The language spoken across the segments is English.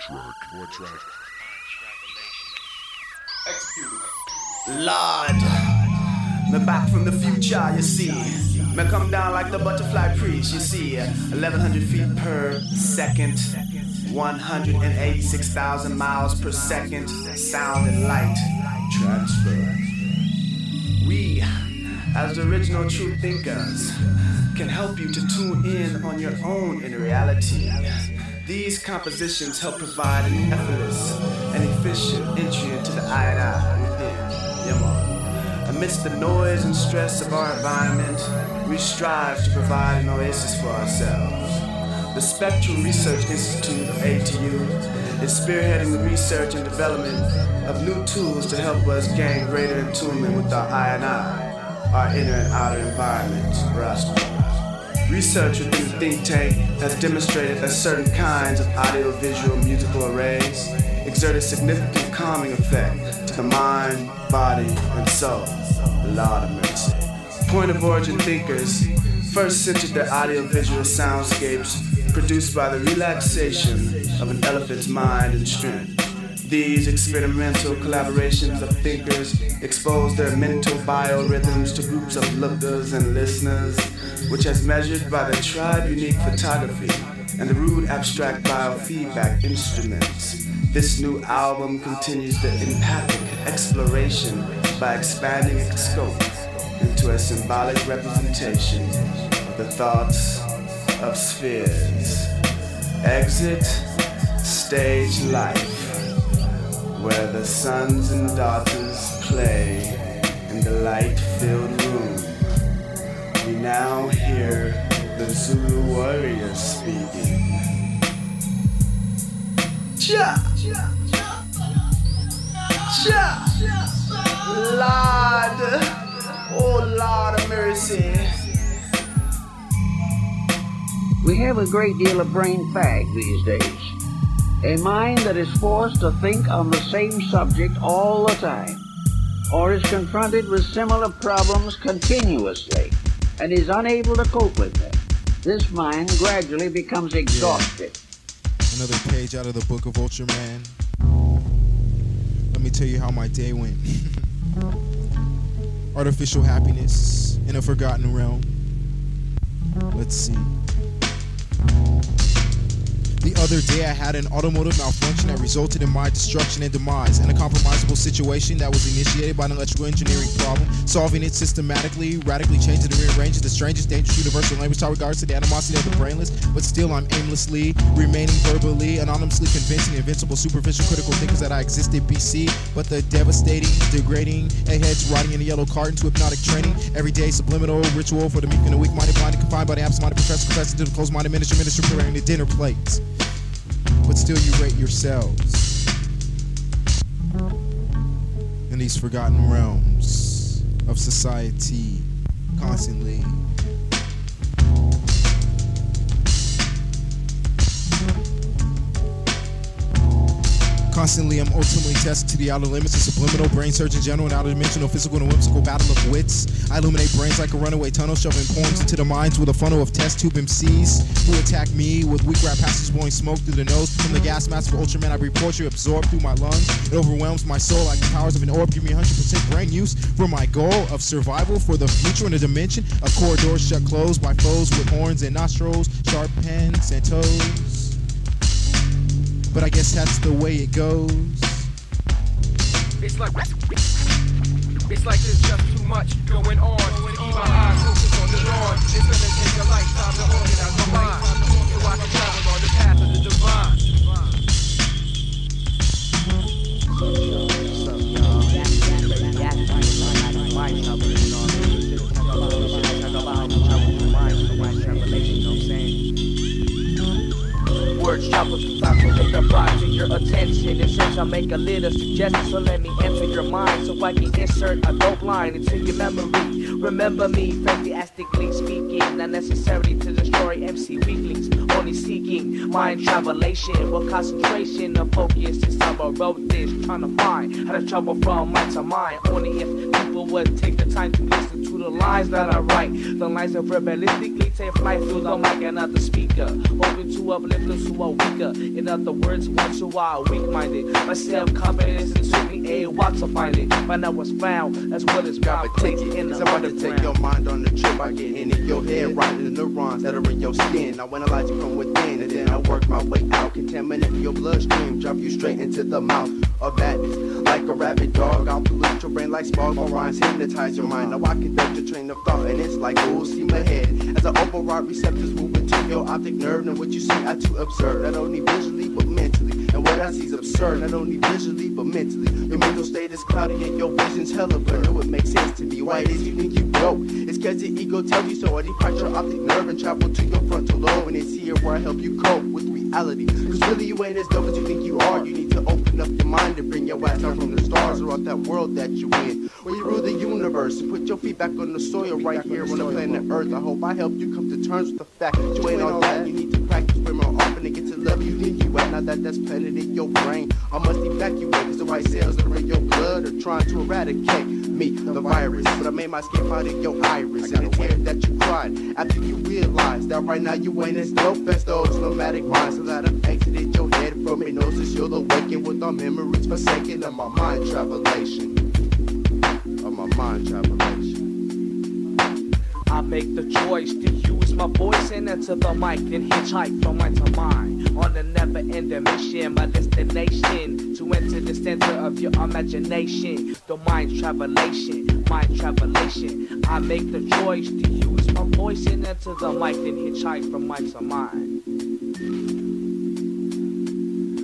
track. Lord, me back from the future, you see. Me come down like the butterfly preach, you see. 1100 feet per second, 186,000 miles per second, sound and light transfer. We, as the original true thinkers, can help you to tune in on your own inner reality. These compositions help provide an effortless and efficient entry into the I and I within. Yeah, amidst the noise and stress of our environment, we strive to provide an oasis for ourselves. The Spectral Research Institute of ATU is spearheading the research and development of new tools to help us gain greater attunement with our I and I, our inner and outer environments, or astral. Research within the think tank has demonstrated that certain kinds of audio-visual musical arrays exert a significant calming effect to the mind, body, and soul. Lord of mercy. Point of origin thinkers first centered their audio-visual soundscapes produced by the relaxation of an elephant's mind and strength. These experimental collaborations of thinkers expose their mental biorhythms to groups of lookers and listeners, which as measured by the tribe-unique photography and the rude abstract biofeedback instruments. This new album continues the empathic exploration by expanding its scope into a symbolic representation of the thoughts of spheres. Exit stage life, where the sons and daughters play in the light-filled room. We now hear the Zulu warriors speaking. Cha! Cha! Lord! Oh, Lord of mercy. We have a great deal of brain fag these days. A mind that is forced to think on the same subject all the time, or is confronted with similar problems continuously, and is unable to cope with them. This mind gradually becomes exhausted. Yeah. Another page out of the book of Ultraman. Let me tell you how my day went. Artificial happiness in a forgotten realm. Let's see. The other day I had an automotive malfunction that resulted in my destruction and demise, in a compromisable situation that was initiated by an electrical engineering problem. Solving it systematically, radically changing and rearranging the strangest, dangerous universal language how regards to the animosity of the brainless, but still I'm aimlessly, remaining verbally, anonymously convincing invincible, superficial, critical thinkers that I existed BC, but the devastating, degrading, eggheads riding in a yellow cart into hypnotic training, everyday subliminal ritual for the meek and the weak-minded, blinded, confined by the absent-minded professor, confessing to the closed-minded minister, preparing the dinner plates. But still you rate yourselves in these forgotten realms of society constantly. Constantly, I'm ultimately tested to the outer limits of subliminal brain surgeon general and outer dimensional physical and whimsical battle of wits. I illuminate brains like a runaway tunnel, shoving poems into the minds with a funnel of test tube MCs who attack me with weak rap passages blowing smoke through the nose. From the gas mask of Ultraman, I breathe poetry absorbed through my lungs. It overwhelms my soul like the powers of an orb. Give me 100% brain use for my goal of survival for the future in a dimension of corridors shut closed by foes with horns and nostrils, sharp pens and toes. But I guess that's the way it goes. It's like there's just too much going on. Keep my eyes focused on the dawn. It's gonna take a lifetime to organize my mind, so I can travel on the path of the divine. Words travel through thoughts, so they are brought to your attention. And since I make a little suggestion, so let me enter your mind, so I can insert a dope line into your memory. Remember me, fantastically speaking, not necessarily to destroy MC weaklings, only seeking mind travelation with concentration and focus. Since I wrote this, trying to find how to travel from mind to mind. Only if people would take the time to listen to the lines that I write. The lines that verbalistically take flight through the mic and not the speaker, hoping to uplift those who are weaker. In other words, ones who are weak-minded. My self-confidence is certainly a walk to find it. Find out what's found as well as gravitate in the I'm about to take your mind on the trip. I get in your head, right in the neurons that are in your skin. I analyze you from within, and then I work my way out, contaminate your bloodstream, drop you straight into the mouth of madness. Like a rabid dog, I'll pollute your brain like smog. My rhymes hypnotize your mind. Now I conduct your train of thought, and it's like full steam ahead. As I override receptors move into your optic nerve, and what you see I too observe, not only visually but mentally. And what I see is absurd, not only visually but mentally. Your mental state is cloudy and your vision's hella blurred. No, it makes sense to me. Why it is you think you broke? It's cause your ego tells you so. I depart your optic nerve and travel to your frontal lobe, and it's here where I help you cope with reality. Cause really you ain't as dope as you think you are. You need to open up your mind and bring your ass down from the stars or out that world that you in, where you rule the universe, and put your feet back on the soil right here on the planet Earth. I hope I helped you come to terms with the fact that you ain't all that. You need to practice way more often to get to the level you think you at. Now that that's planted in your brain, I must evacuate, cause the white cells that are in your blood are trying to eradicate me, the virus. But I made my escape out of your iris, and the tears that you cried after you realized that right now you ain't as dope as those nomadic minds. So that I've exited your head from hypnosis, you'll awaken with our memories forsaken of my mind travelation. Of my mind travelation. I make the choice to use my voice and enter the mic, then hitchhike from mind to mind on a never-ending mission. My destination to enter the center of your imagination. The mind travelation, mind travelation. I make the choice to use my voice and enter the mic, then hitchhike from mind to mind.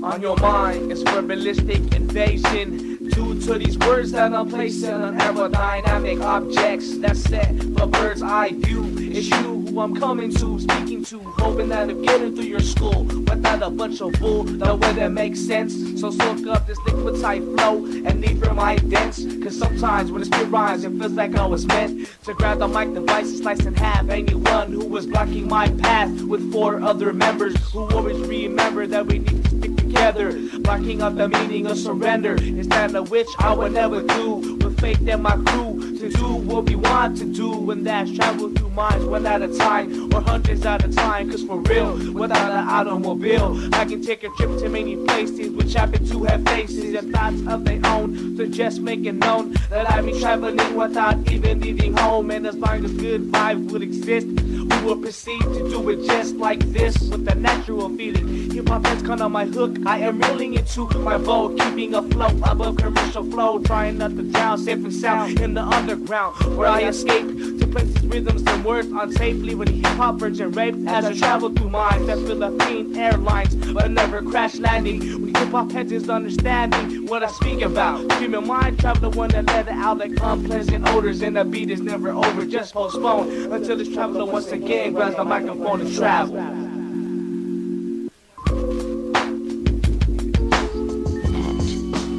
On your mind, it's verbalistic invasion. Due to these words that I'm placing on aerodynamic objects that's set for bird's eye view. It's you who I'm coming to, speaking to, hoping that I'm getting through your school without a bunch of bull, the way that makes sense. So soak up this liquid type flow and leave your mind dense. Cause sometimes when it's pure rhymes, it feels like I was meant to grab the mic device and slice in half anyone who was blocking my path with 4 other members who always remember that we need to stick together, blocking out the meaning of surrender, instead of which I would never do, with faith in my crew to do what we want to do, and that's travel through minds one at a time or hundreds at a time. Cause for real, without an automobile I can take a trip to many places which happen to have faces and thoughts of their own, so just make it known that I be traveling without even leaving home. And as long as good vibes would exist, we will proceed to do it just like this, with a natural feeling. Hip-hop has come on my hook, I am reeling into my boat, keeping afloat above commercial flow, trying not to drown safe and sound in the underground, where I escape to places, rhythms, and words unsafely with hip-hop virgin raped as I travel through minds that Philippine Airlines, but never crash landing. When hip-hop heads is understanding what I speak about, screaming mind travel, the one that let it out like unpleasant odors, and the beat is never over, just postpone until this traveler once again grabs the microphone and travel.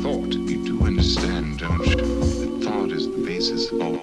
Thought, you do understand, don't you? That thought is the basis of all.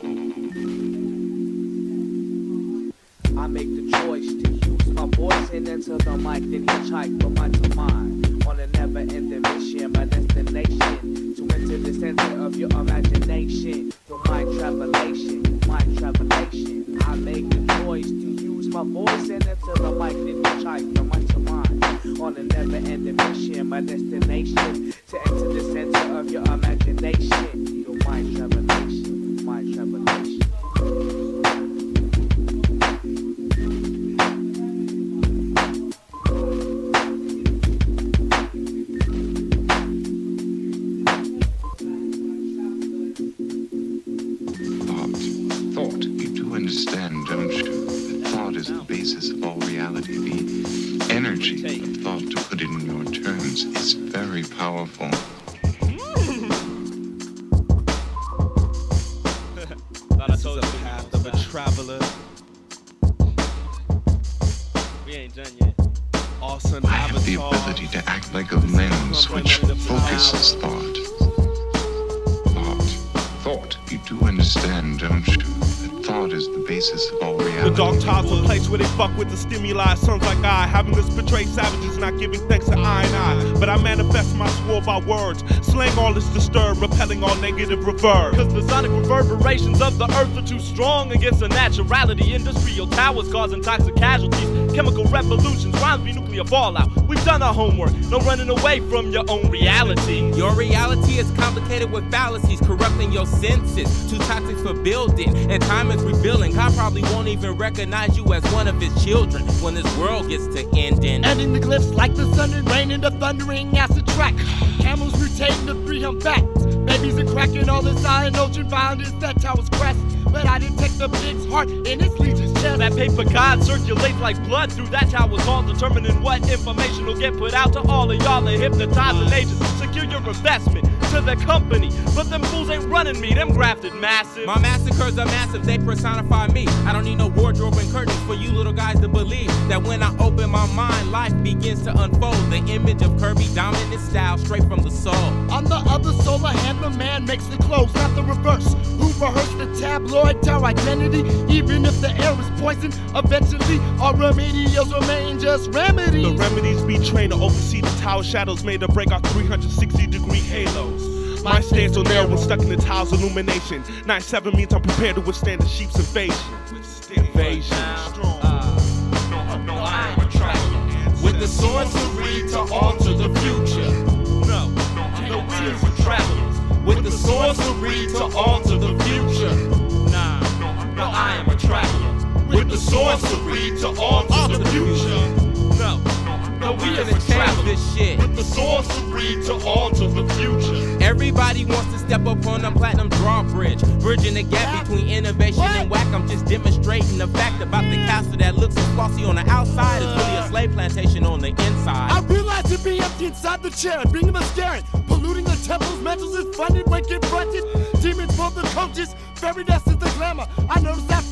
I make the choice to use my voice and enter the mic, then hitchhike from mind to mind on a never-ending mission. My destination to enter the center of your imagination. Through mind travelation, mind travelation. I make the choice to use my voice and enter the mic, then hitchhike from mind to mind on a never-ending mission. My destination to enter the center of your imagination. Through mind travelation, mind travelation. Thought, you do understand, don't you? That thought is the basis of all reality. The energy of thought, to put it in your terms, is very powerful. Thought I told you the path of a traveler. We ain't done yet. Awesome. I have the ability to act like a lens which focuses thought. Thought, you do understand, don't you? That Thought is the basis of all reality. The dark time's a place where they fuck with the stimuli. Sons like I, having us betray savages, not giving thanks to I and I. But I manifest my swore by words, slaying all this disturb, repelling all negative reverb. Cause the sonic reverberations of the earth are too strong against the naturality. Industrial towers causing toxic casualties, chemical revolutions, rhymes be nuclear fallout. We've done our homework, no running away from your own reality. Your reality is complicated with fallacies, corrupting your senses, too toxic for building, and time is revealing. God probably won't even recognize you as one of his children when this world gets to ending. Ending the glyphs like the sun and rain in the thundering acid track. Camels mutating the 3 facts. Babies are cracking all this iron ocean found is that tower's crest. But I detect the pig's heart in its legion's chest. That paper cod circulates like blood through that tower's hall, determining what information will get put out to all of y'all. They hypnotizing agents, secure your investment to the company. But them fools ain't running me, them grafted massive. My massacres are massive, they personify me. I don't need no wardrobe and curtains for you little guys to believe that when I open my mind, life begins to unfold. The image of Kirby dominant style straight from the soul. On the other solar hand, the man makes the clothes, not the reverse. Who rehearsed the tabloid our identity? Even if the air is poisoned, eventually our remedios remain just remedies. The remedies be trained to oversee the tower shadows made to break our 360-degree halos. My stance on there when stuck in the tower's illumination. 9-7 means I'm prepared to withstand the sheep's invasion. With the sorcery to alter the future. No, we are travelers. With the sorcery to alter the future. No, I am a traveler. With the sorcery to alter the future. No, we are change travelers. this shit. With the sorcery to alter the future. Everybody wants to step up on the platinum drawbridge, bridging the gap between innovation and whack. I'm just demonstrating the fact about the castle that looks so flossy on the outside is really a slave plantation on the inside. I realize to be empty inside the chair, bringing the scaring, polluting the temple's mentals is funded when confronted. Demons for the coaches, fairy dust is the glamour. I notice that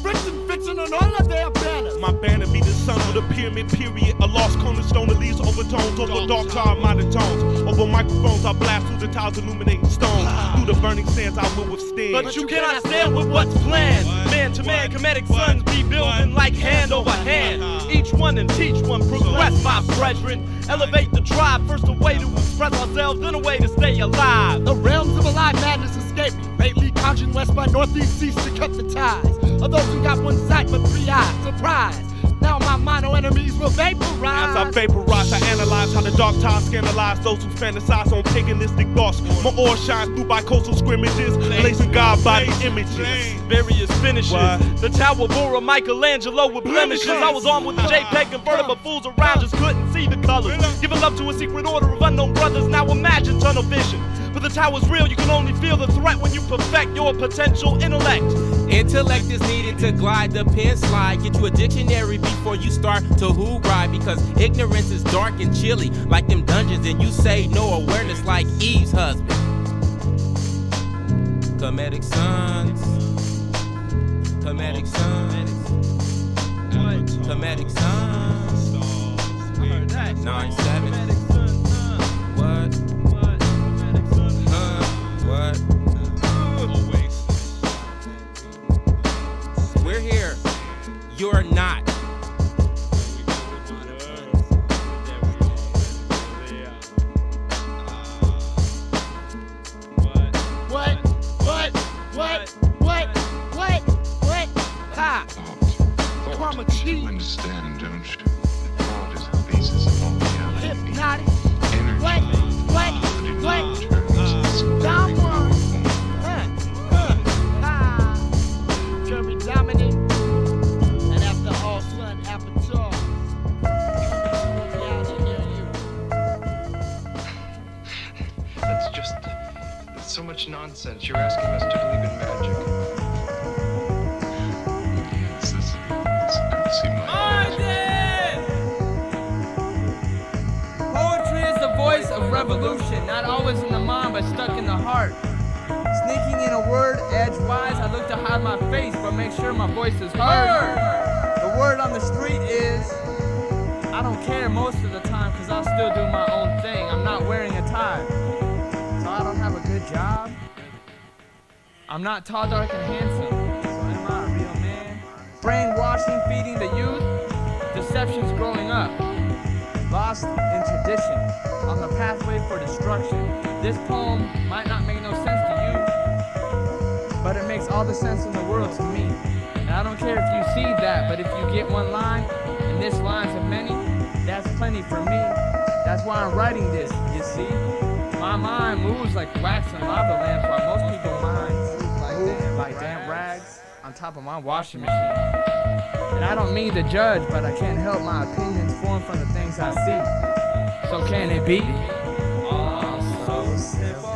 fiction on all of their banners. My banner be the sun with a pyramid period, a lost cornerstone that leaves overtones over dark tar modern tones. Over microphones I blast through the towers illuminating stones. Through the burning sands I will withstand. But you cannot stand with what's planned. Man to man, Hermetic sons be building like hand over hand. Each one and teach one, progress my brethren. Elevate the tribe, first a way to express ourselves, then a way to stay alive. The realms of alive madness escape me. Lately conjuring west by northeast cease to cut the ties of those who got one sight but 3 eyes. Surprise! Now my mono enemies will vaporize. As I vaporize, I analyze how the dark times scandalize those who fantasize on paganistic thoughts. My aura shines through bi-coastal scrimmages, blazing God-body images. Various finishes. The tower bore a Michelangelo with blemishes. I was armed with the JPEG converter, but fools around just couldn't see the colors. Giving love to a secret order of unknown brothers. Now imagine tunnel vision. But the tower's real, you can only feel the threat when you perfect your potential intellect. Intellect is needed to glide the pen slide. Get you a dictionary before you start to who ride, because ignorance is dark and chilly like them dungeons, and you say no awareness like Eve's husband. Hermetic sons. Hermetic sons. Hermetic sons. 9-7. What? What? We're here. You're not. What? Ha! Thought. You understand, don't you? Thought is the basis of all reality. Hypnotic. Energy. What? Downward. Kirby dominant. And after all sun, avatar. That's so much nonsense. You're asking us to believe in magic. Poetry is the voice of revolution, not always in the mind, but stuck in the heart. Sneaking in a word edgewise, I look to hide my face, but make sure my voice is heard. The word on the street is, I don't care most of the time, because I'll still do my own thing. I'm not wearing a tie, so I don't have a good job. I'm not tall, dark, and handsome, so am I a real man? spoon-feeding the youth, deception's growing up. Lost in tradition, on the pathway for destruction. This poem might not make no sense to you, but it makes all the sense in the world to me. And I don't care if you see that, but if you get one line, and this line's of many, that's plenty for me. That's why I'm writing this, you see. My mind moves like wax and lava lamps, while most people's minds move like damp rags on top of my washing machine. And I don't mean to judge, but I can't help my opinions form from the things I see. So can it be? Oh, so simple.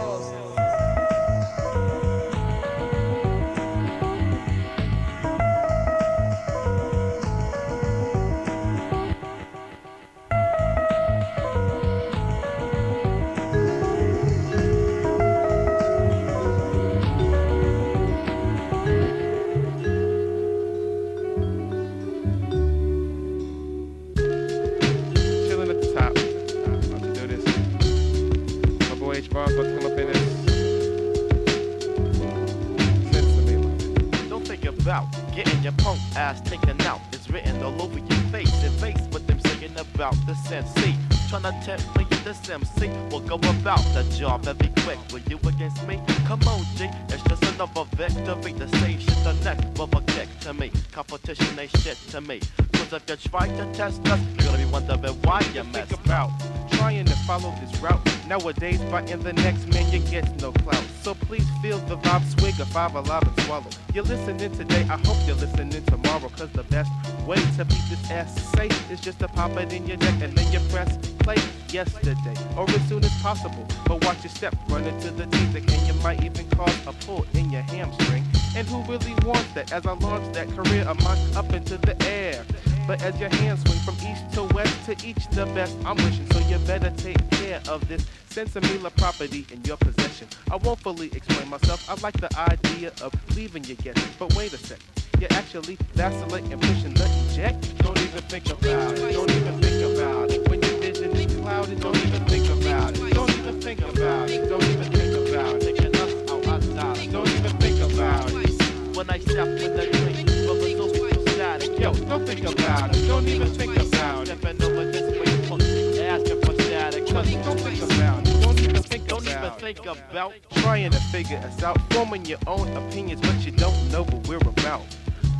Getting your punk ass taken out. It's written all over your face. It face what them saying about the sensei. Tryna tempt me in this MC. We'll go about the job very quick. Were you against me? Come on, G. It's just another victory. The same shit the next with a kick to me. Competition ain't shit to me. Cause if you try to test us, you're gonna be wondering why you messed about trying to follow this route. Nowadays, biting the next man, you get no clout. So please feel the vibe, swig a 5 alive and swallow. You're listening today, I hope you're listening tomorrow. Cause the best way to beat this ass safe is just to pop it in your neck and then you press play yesterday or as soon as possible. But watch your step, run into the teeth and you might even cause a pull in your hamstring. And who really wants that as I launch that career of mine up into the air? But as your hands swing from east to west to each the best, I'm wishing, so you better take care of this sensimilla property in your possession. I won't fully explain myself, I like the idea of leaving you guessing, but wait a sec. You're actually vacillating and pushing the eject. Don't even think about it, don't even think about it. When your vision is clouded, don't even think about it. Don't even think about it, don't even think about it. Taking us out outside, don't even think about it. When I step in the drink, brothers will be static. Yo, don't think about it, don't even think about it. Stepping over this way, asking for static. Don't think about it, don't even think Don't about even it. think about Trying to figure us out, forming your own opinions, but you don't know what we're about.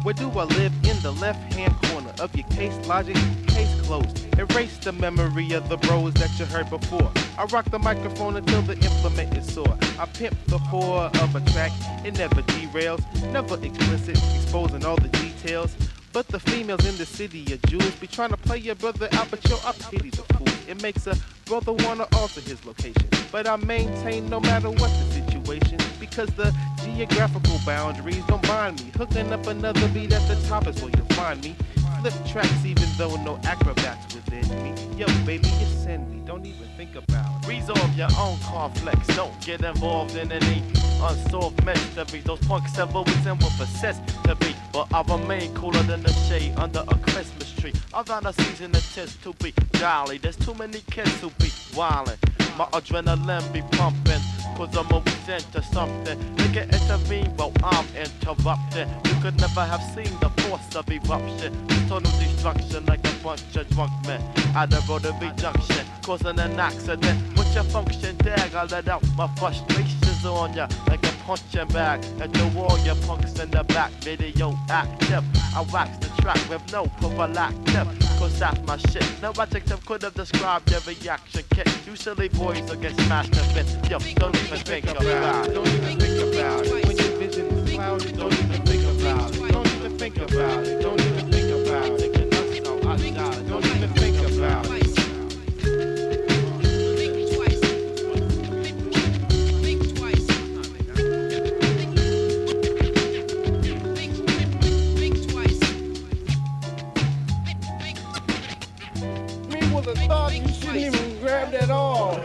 Where do I live? In the left-hand corner of your case logic, case closed. Erase the memory of the bros that you heard before. I rock the microphone until the implement is sore. I pimp the whore of a track, it never derails, never explicit, exposing all the details. But the females in the city of Jews be trying to play your brother out, but yo, I pity the fool. It makes a brother wanna alter his location, but I maintain no matter what the situation, because the geographical boundaries don't bind me. Hooking up another beat at the top is where you'll find me. Flip tracks even though no acrobats within me. Yo, baby, you send me, don't even think about it. Resolve your own conflicts, don't get involved in any unsolved mysteries. Those punks have always and will persist to be, but I remain cooler than the shade under a Christmas tree. Around a season it tends to be jolly. There's too many kids who be wildin'. My adrenaline be pumping, cause I'm always into something. Nigga intervene while I'm interrupting. You could never have seen the force of eruption. Total destruction like a bunch of drunk men at the rotary junction, causing an accident. With your function dag, I let out my frustrations on ya like a punching bag. And the wall, your punks in the back, video active. I wax the track with no prophylactic, cause that's my shit. No adjective could have described your reaction kit. You silly boys will get smashed a bit. Yo, don't even think about it. Don't even think about it. When your vision is clouded, don't even think about it. Don't even think about it. Don't even think about it. Don't even think about it. Me with a thought, you shouldn't even grab that all.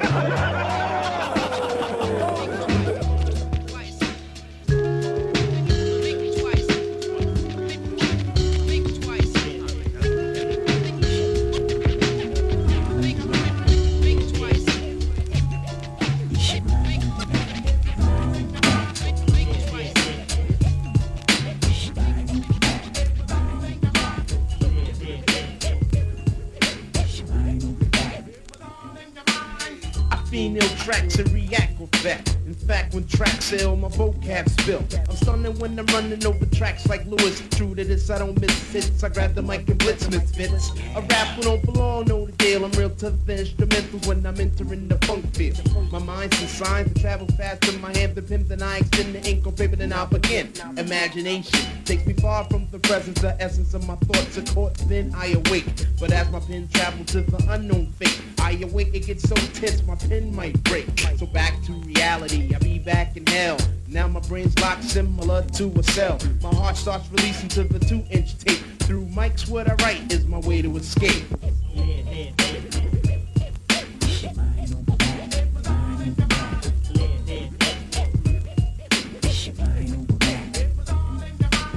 female tracks and react with that. In fact, when tracks sell, my vocab spill. I'm stunning when I'm running over tracks like Lewis. True to this, I don't miss hits. I grab the mic and blitz misfits. A rap when don't belong, know the deal. I'm real to the instrumentals when I'm entering the funk field. My mind's designed to travel faster. My hand the pimp, then I extend the ink on paper, then I'll begin. Imagination takes me far from the presence. The essence of my thoughts are caught, then I awake. But as my pen travels to the unknown fate, I awake, it gets so tense, my pen might break. So back to reality, I'll be back in hell. Now my brain's locked similar to a cell. My heart starts releasing to the 2-inch tape. Through mics, what I write is my way to escape.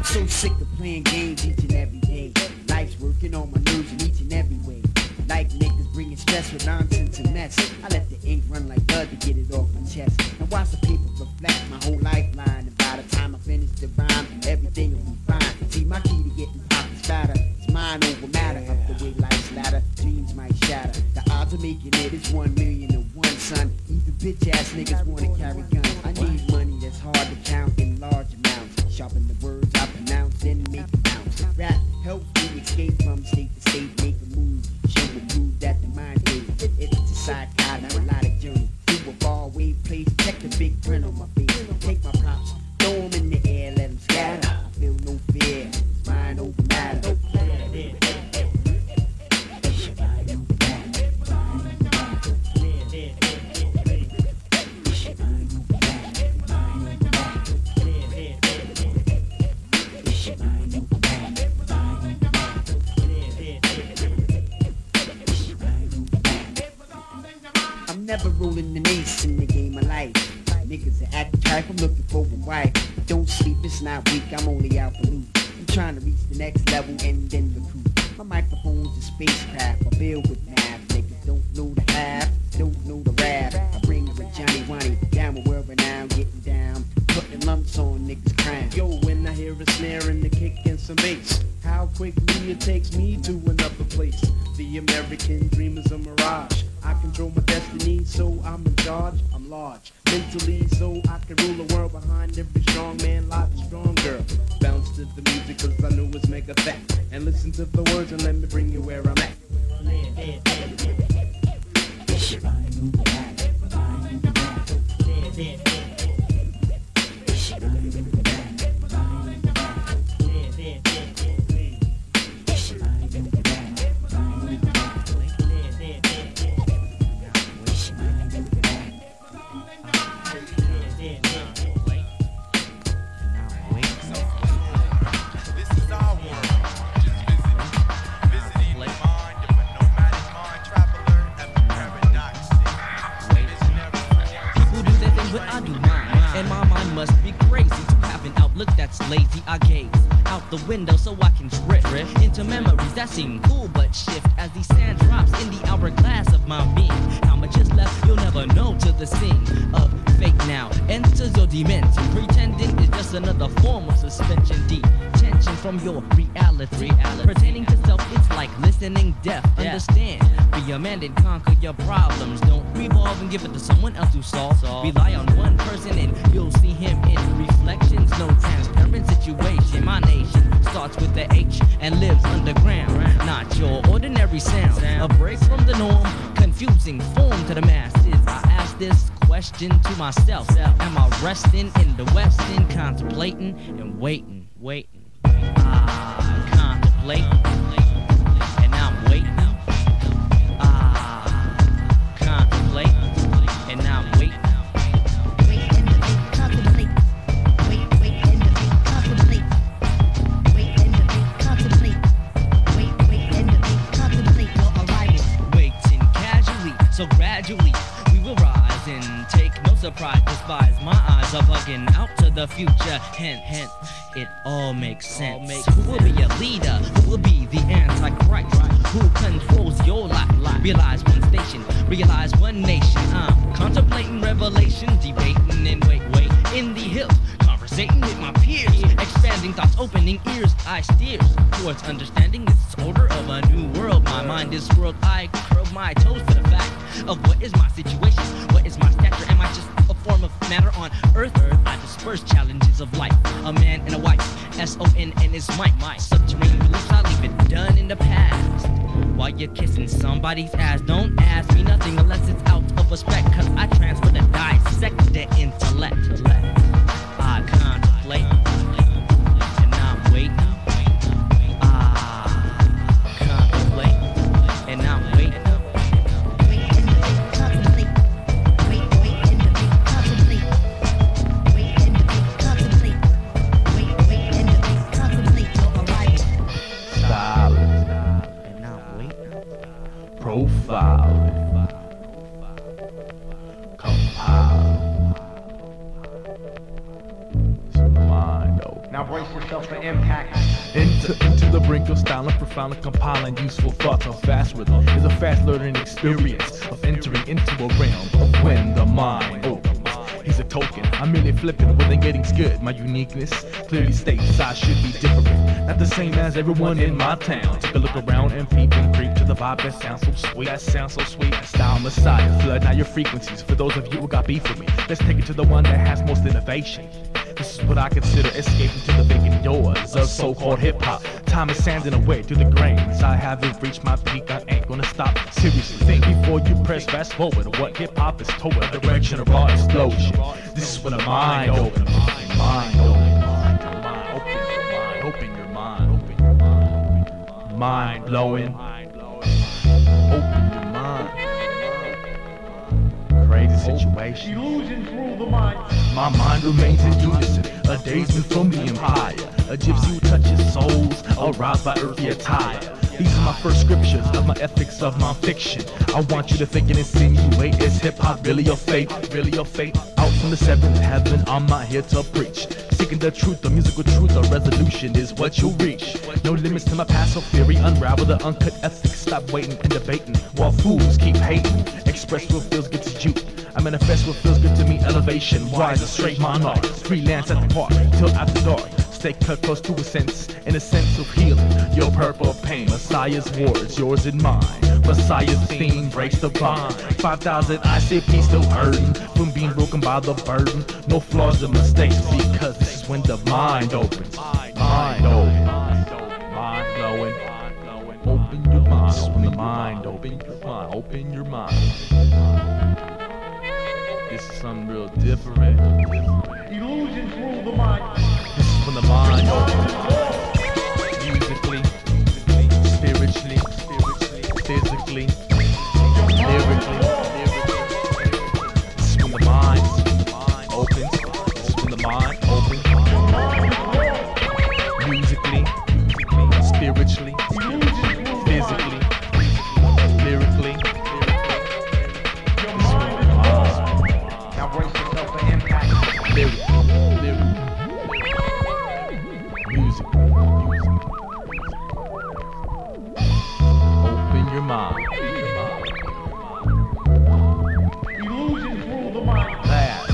So sick of playing games each and every day. Life's working on my nerves in each and every way. Like niggas bringing stress with nonsense and mess. I let the ink run like blood to get it off my chest. And watch the paper reflect my whole lifeline. And by the time I finish the rhyme, everything will be fine. See, my key to getting pockets fatter is mind over matter. Up the way life's ladder, dreams might shatter. The odds of making it is 1 million to 1, son. Even bitch ass niggas wanna carry guns. I need money that's hard to count in large amounts. Sharpen the words I pronounce and make it bounce. Rap helps me escape from state to state, make a move. Show and prove that the mind is. It's a side kind of melodic journey to a faraway place. Check the big grin on my face. Take my props, throw them in the air, let them scatter. I feel no fear, it's mind over matter. Never rolling the ace in the game of life. Niggas are acting type, I'm looking for a wife. Don't sleep, it's not weak, I'm only out for loot. I'm trying to reach the next level and then recruit. My microphone's a spacecraft, I build with math. Niggas don't know the half, don't know the rap. I bring the Johnny Wani down with world renown, getting down, putting lumps on niggas crying. Yo, when I hear a snare and the kick and some bass, how quickly it takes me to another place. The American dream is a mirage. I control my destiny, so I'm in charge. I'm large mentally, so I can rule the world. Behind every strong man lies a strong girl. Bounce to the music, cause I know it's mega fact. And listen to the words and let me bring you where I'm at. Lazy, I gaze out the window so I can drift into memories that seem cool but shift as the sand drops in the hourglass of my being. How much is left, you'll never know till the scene of fate now enters your dimension. Pretending is just another form of suspension. Detention from your reality. Pertaining to self, it's like listening deaf. Understand, be a man and conquer your problems. Don't revolve and give it to someone else to solve. Rely on one person and you'll see him in reflections. No transparent situation. My nation starts with the H and lives underground. Not your ordinary sound. A break from the norm, confusing form to the masses. I ask this question to myself. Am I resting in the West End, contemplating and waiting? Contemplating, and I'm waiting. Contemplate, and I'm waiting. So gradually we will rise and take no surprise. Despise my eyes are bugging out to the future. Hint, it all makes sense. Who will be a leader? Who will be the Antichrist? Who controls your life? Realize one station, realize one nation. I'm contemplating revelation, debating and wait in the hills. Conversating with my peers, expanding thoughts, opening ears. eye steers towards understanding this order of a new world. My mind is swirled, I curl my toes to the fact of what is my situation, what is my stature, am I just a form of matter on earth? I disperse challenges of life, a man and a wife, S-O-N-N is my subterranean beliefs, I leave it done in the past. While you're kissing somebody's ass, don't ask me nothing unless it's out of respect, cause I transfer the dissect the intellect. I contemplate, and I'm waiting. I contemplate, and I'm waiting. Profile, compile, mind open. Now brace yourself for impact. Into the brink of style and profound and compiling useful thoughts on fast rhythm is a fast learning experience of entering into a realm of when the mind opens. He's a token, I'm merely flipping when the getting's good. My uniqueness clearly states I should be different, not the same as everyone in my town. Take a look around and peep and creep to the vibe that sounds so sweet. That sounds so sweet. Style Messiah, flood now your frequencies. For those of you who got beef with me, let's take it to the one that has most innovation. This is what I consider escaping to the vacant doors of so-called hip-hop. Time is sanding away through the grains. I haven't reached my peak, I ain't gonna stop. Seriously, think before you press fast forward. What hip-hop is toward, the direction of raw explosion. This is when the mind open. Mind open. Open your mind. Mind blowing. Open your mind. Crazy situation. Illusion through the mind. My mind remains in unison, a daysman from the empire, a gypsy who touches souls, aroused by earthly attire. These are my first scriptures of my ethics of non-fiction. I want you to think and insinuate, is hip-hop really your fate? Really your fate? Out from the seventh heaven, I'm not here to preach. Seeking the truth, the musical truth, a resolution is what you'll reach. No limits to my passive theory, unravel the uncut ethics. Stop waiting and debating, while fools keep hating. Express what feels good to you. I manifest what feels good to me, elevation, wise, a straight monarch. Freelance at the park, till after dark. Stay cut close to a sense, in a sense of healing. Your purple pain, Messiah's words, yours and mine. Messiah's theme breaks the bond. 5,000 ICP still hurting from being broken by the burden. No flaws or mistakes, because this is when the mind opens. Mind open. Mind blowing. Open your mind. This is when the mind opens. Open your mind. This is something real different. Illusion through the mind. This is when the mind opens. Musically, spiritually, physically, lyrically. This is when the mind opens. This is when the mind opens. Musically, spiritually, physically, lyrically. Now brace yourself for impact. Lyric. Music. Open your mind. Illusion through the mind. Laugh.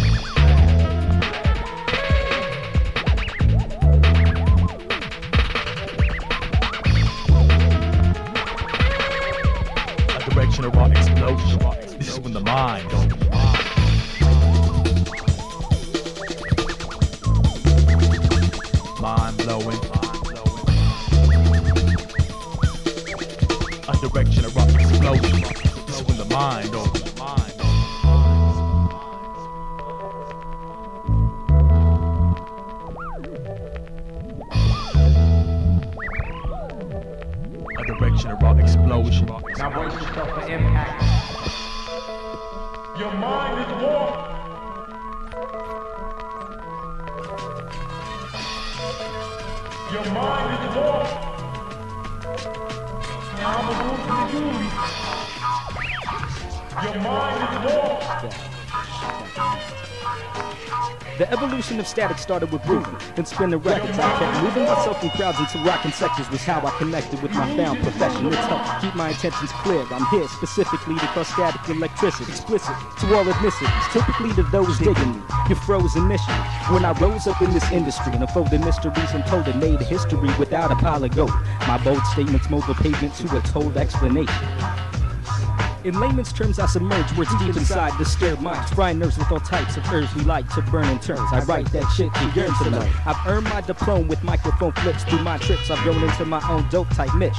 A direction of raw explosion. This is when the mind opens. Mind blowing. A direction of rock explosion. This is when the mind opens. A direction of rock explosion. Now brace yourself for impact. Your mind is warped. Your mind is warped. I'm a wolf in the movie. Your mind is warped. The evolution of static started with grooving and spinning records. I kept moving myself in crowds until rocking sections was how I connected with my found profession. It's helped keep my intentions clear. I'm here specifically to cause static electricity, explicit to all ethnicities, typically to those digging me. You froze initially when I rose up in this industry and unfolded mysteries and told a made history without apology. My bold statements mold the pavement to a told explanation. In layman's terms, I submerge words deep inside disturbed minds, frying nerves with all types of herbs we like to burn in turns. I write that shit you yearn to learn. I've earned my diploma with microphone flips through my trips. I've grown into my own dope type niche.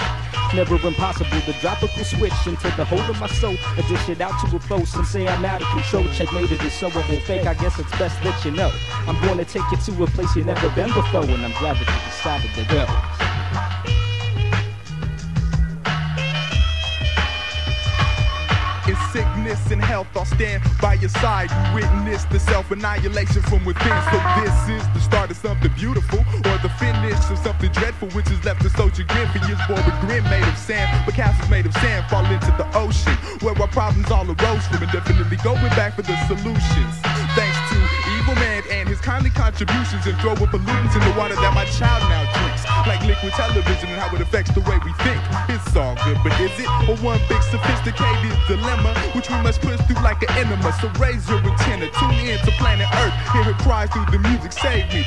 Never impossible to drop a cool switch into the hold of my soul and dish it out to a foe. Some say I'm out of control. Checkmated is so fake. I guess it's best that you know. I'm going to take you to a place you've never been before, and I'm glad that you decided to go. In sickness and health, I'll stand by your side. You witness the self-annihilation from within. So this is the start of something beautiful, or the finish of something dreadful, which is left to so chagrin. For years born with grin made of sand, but castles made of sand fall into the ocean, where our problems all arose from, and definitely going back for the solutions. Thanks to evil man and his kindly contributions, and throwing pollutants in the water that my child now drinks, like liquid television and how it affects the way we think. It's all good, but is it? Or one big sophisticated dilemma, which we must push through like an enema. So raise your antenna, tune in to planet Earth, hear her cry through the music. Save me,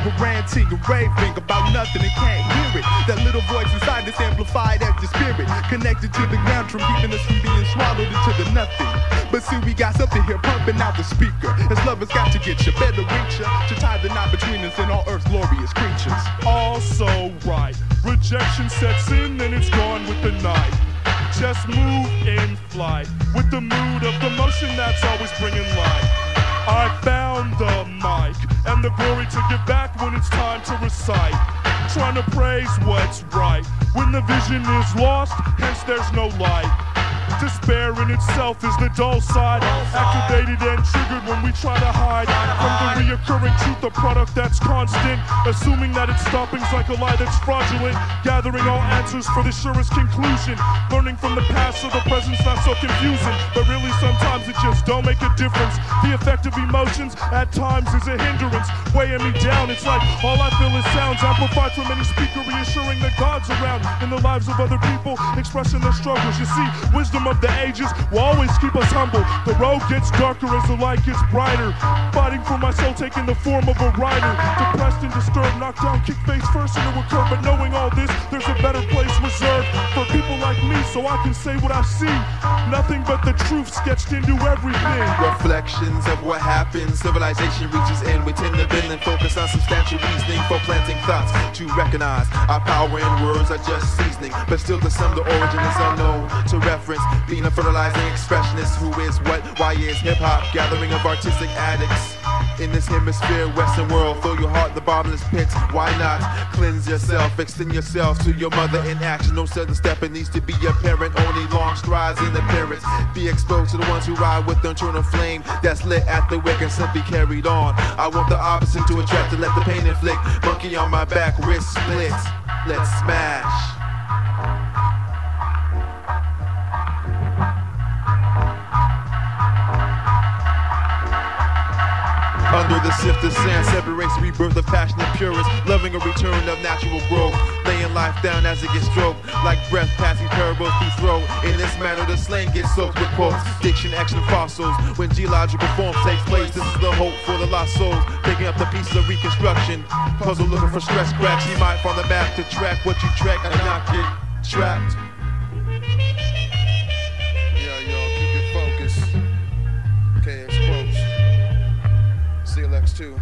we're ranting and raving about nothing and can't hear it. That little voice inside that's amplified as your spirit, connected to the ground from keeping us from being swallowed into the nothing. But see, we got something here pumping out the speaker. As lovers got to get you, better reach ya, to tie the knot between us and all Earth's glorious creatures. Also right, rejection sets in and it's gone with the night. Just move in flight with the mood of the motion that's always bringing light. I found the mic and the glory to give back when it's time to recite. Trying to praise what's right when the vision is lost, hence there's no light. Despair in itself is the dull side, activated and triggered when we try to hide from the reoccurring truth, a product that's constant, assuming that it stopping's like a lie that's fraudulent, gathering all answers for the surest conclusion, learning from the past so the present's not so confusing, but really sometimes it just don't make a difference. The effect of emotions at times is a hindrance, weighing me down. It's like all I feel is sounds amplified from any speaker, reassuring that God's around in the lives of other people, expressing their struggles. You see, wisdom of the ages will always keep us humble. The road gets darker as the light gets brighter. Fighting for my soul, taking the form of a rider. Depressed and disturbed, knocked down, kick face first into a curve. But knowing all this, there's a better place reserved for people like me, so I can say what I see. Nothing but the truth sketched into everything. Reflections of what happens. Civilization reaches end. We tend to bend and focus on substantial reasoning for planting thoughts. To recognize our power in words are just seasoning, but still to some the origin is unknown. To reference being a fertilizing expressionist, who is what, why is hip-hop, gathering of artistic addicts in this hemisphere, western world. Fill your heart in the bottomless pits, why not? Cleanse yourself, extend yourself to your mother in action. No sudden step, it needs to be apparent, only long strides in appearance. Be exposed to the ones who ride with the internal flame that's lit at the wick and simply carried on. I want the opposite to attract, to let the pain inflict. Monkey on my back, wrist split, let's smash. Under the sift of sand separates the rebirth of passionate purists, loving a return of natural growth, laying life down as it gets stroked, like breath passing parables through throat. In this manner the slang gets soaked with quotes, diction, action, fossils. When geological form takes place, this is the hope for the lost souls, picking up the pieces of reconstruction. Puzzle looking for stress cracks, you might fall back to track what you track and not get trapped. Yeah, y'all, keep your focus. KX quotes. CLX2.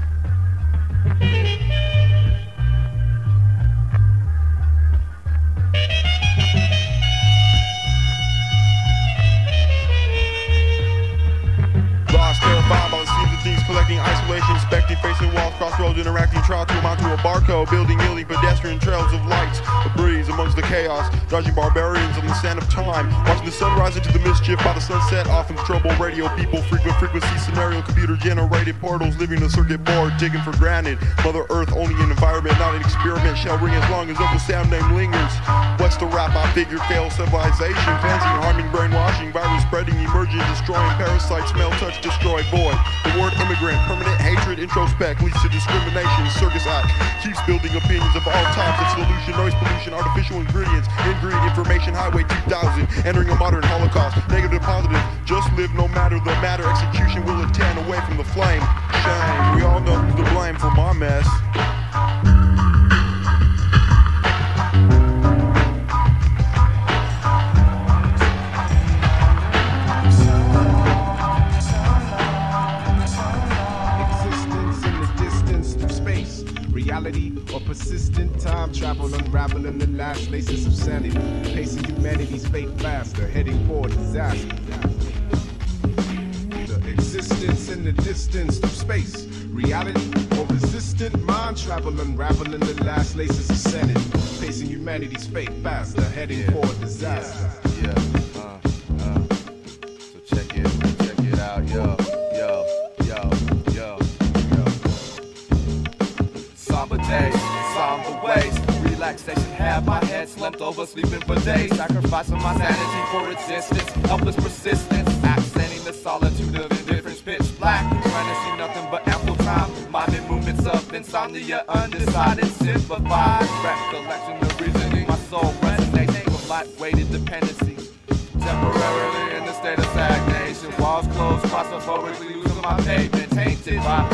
Lost, terrified by the seams of things, collecting isolation, inspecting, facing walls, crossroads, interacting, trial to amount to a barcode, building yielding pedestrian trails of lights, a breeze amongst the chaos, dodging barbarians on the sand of time, watching the sun rise into the mischief by the sunset, often trouble radio people, frequent frequency scenario, computer generated portals, living the circuit board, taken for granted. Mother Earth only an environment, not an experiment, shall ring as long as the sound name lingers. What That's the rap I figure fails civilization. Cleansing, harming, brainwashing, virus spreading, emerging, destroying, parasites, smell, touch, destroy, void. The word immigrant, permanent hatred, introspect, leads to discrimination. Circus act keeps building opinions of all types of solution, noise pollution, artificial ingredients, ingredient information, highway 2000, entering a modern holocaust. Negative, positive, just live no matter the matter. Execution will attend away from the flame. Shame, we all know who's to blame for my mess. Reality or persistent time travel, unraveling the last laces of sanity, pacing humanity's fate faster, heading for disaster. The existence in the distance through space, reality or resistant mind travel, unraveling the last laces of sanity, pacing humanity's fate faster, heading for disaster. So check it out, yo. Somber days, somber ways. Relaxation had my head slumped over, sleeping for days. Sacrificing my sanity for existence, helpless persistence. Accenting the solitude of indifference, pitch black. Trying to see nothing but ample time. Minding movements of insomnia, undecided, simplified. Recollection of reasoning, my soul resonates with light-weighted dependency. Temporarily in the state of stagnation. Walls closed, claustrophobically losing my pavement. Tainted by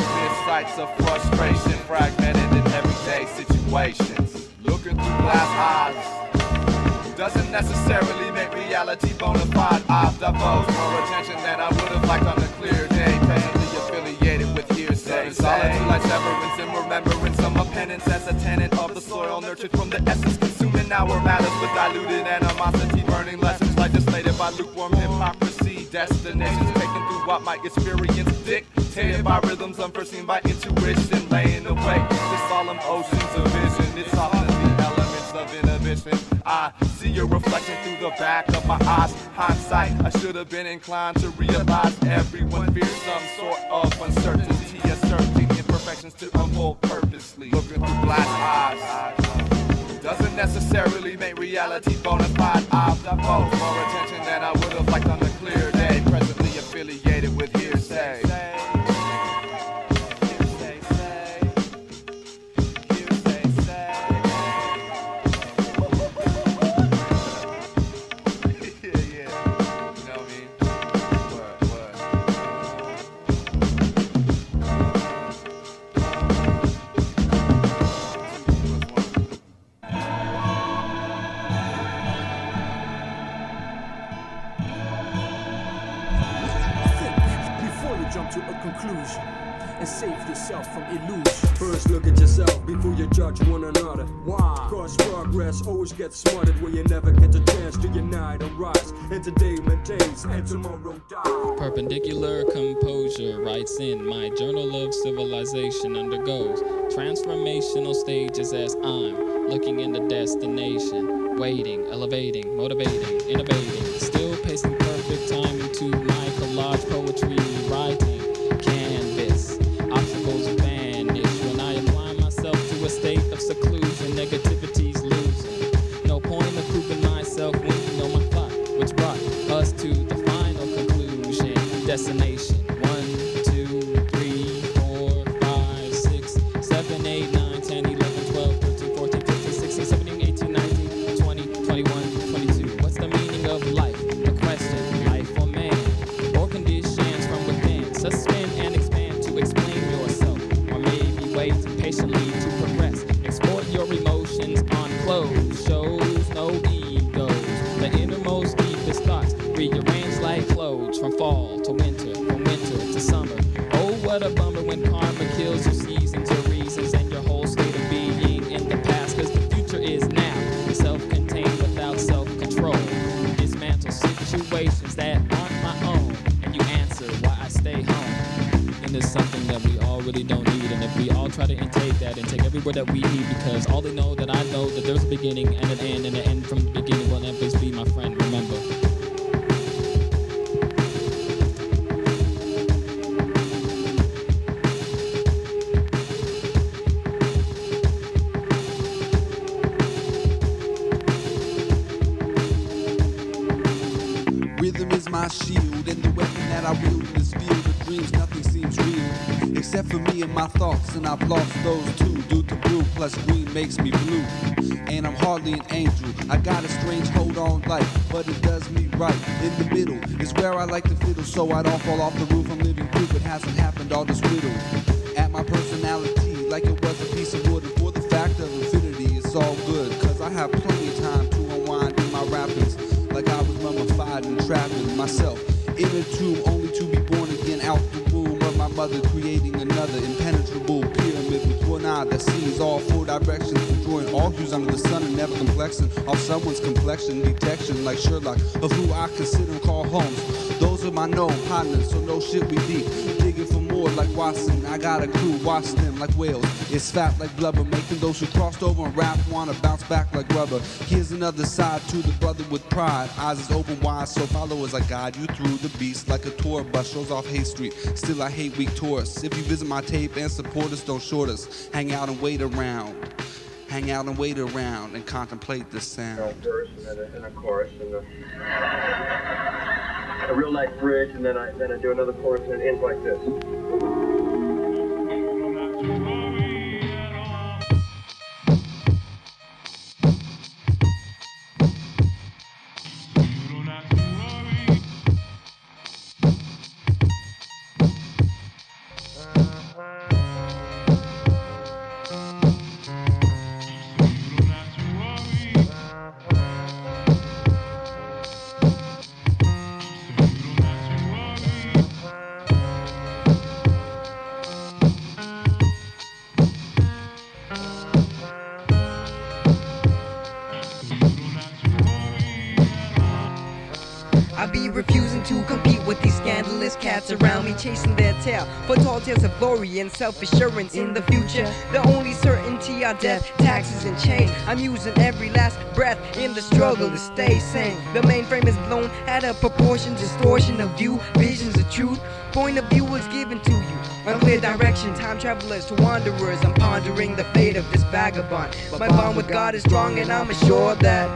sights of frustration, fragmented in everyday situations. Looking through glass eyes doesn't necessarily make reality bona fide. I've divulged more attention than I would have liked on a clear day. Painfully affiliated with hearsay. Solitude like severance and remembrance of my penance as a tenant of the soil, nurtured from the essence, consuming our matters with diluted animosity, burning lessons legislated by lukewarm hypocrisy. Destinations taken through what my experience dictated by rhythms unforeseen by intuition, laying awake the solemn oceans of vision. It's all of the elements of inhibition. I see your reflection through the back of my eyes. Hindsight, I should have been inclined to realize everyone fears some sort of uncertainty, asserting imperfections to unfold purposely. Looking through glass eyes doesn't necessarily make reality bona fide. I've divulged more attention than I would have liked on a clear day. Presently affiliated with hearsay. Conclusion and save yourself from illusion. First look at yourself before you judge one another. Why? Cause progress always gets smarted when you never get a chance to unite and rise. And today maintains and tomorrow dies. Perpendicular composure writes in my journal of civilization undergoes transformational stages as I'm looking in the destination, waiting, elevating, motivating, innovating, still pacing perfect time into my collage poetry writing. Canvas, obstacles vanish when I apply myself to a state of seclusion. Negativity's losing. No point of proving myself when you know my plot, which brought us to the final conclusion. Destination 1, 2, 3, 4, 5, 6, 7, 8, 9, 10, 11, 12, 13, 14, 15, 16, 17, 18, 19, 20, 21, 22. What's the meaning of life? The question, life or man, or conditions from within. Suspend and expand to explain yourself, or maybe wait patiently to progress. Export your emotions on clothes, shows no egos. The innermost deepest thoughts rearrange like clothes from fall to winter, from winter to summer. Oh, what a bummer when karma kills your seasons, your reasons, and your whole state of being in the past. Cause the future is now, self-contained without self-control. Dismantle situations that aren't my own, and you answer why I stay home. And it's something that we all really don't need. And if we all try to intake that and take every word that we need, because all they know that I know that there's a beginning and an end, and the end from the beginning will never be my friend, remember. Rhythm is my shield, and the weapon that I wield in this field of dreams, nothing seems real, except for me and my thoughts, and I've lost those too, due to blue plus green makes me blue, and I'm hardly an angel. I got a strange hold on life, but it does me right. In the middle is where I like to fiddle, so I don't fall off the roof. I'm living proof it hasn't happened, all this riddle. At my personality, like it was a piece of wood, and for the fact of infinity, it's all good, cause I have plenty of time to unwind in my rappings, like I was mummified and trapping myself in a tomb, only to be born again out the womb of my mother, creating another impenetrable pyramid with one eye that sees all four directions, drawing all hues under the sun and never complexing off someone's complexion detection, like Sherlock, of who I consider and call Holmes. Those are my known partners, so no shit we deep, digging for more like Watson. I got a crew, watch them like whales. It's fat like blubber, making those who crossed over and rap wanna bounce back like rubber. Here's another side to the brother with pride. Eyes is open wide, so follow as I guide you through the beast like a tour bus shows off Hay Street. Still I hate weak tourists. If you visit my tape and support us, don't short us. Hang out and wait around. Hang out and wait around and contemplate this sound. A verse and a chorus and a real nice bridge, and then I do another chorus and it ends like this. I be refusing to compete with these scandalous cats around me, chasing their tail for tall tales of glory and self-assurance in the future. The only certainty are death, taxes, and change. I'm using every last breath in the struggle to stay sane. The mainframe is blown out of proportion, distortion of view, visions of truth. Point of view is given to you. Unclear direction, time travelers to wanderers. I'm pondering the fate of this vagabond. My bond with God is strong, and I'm assured that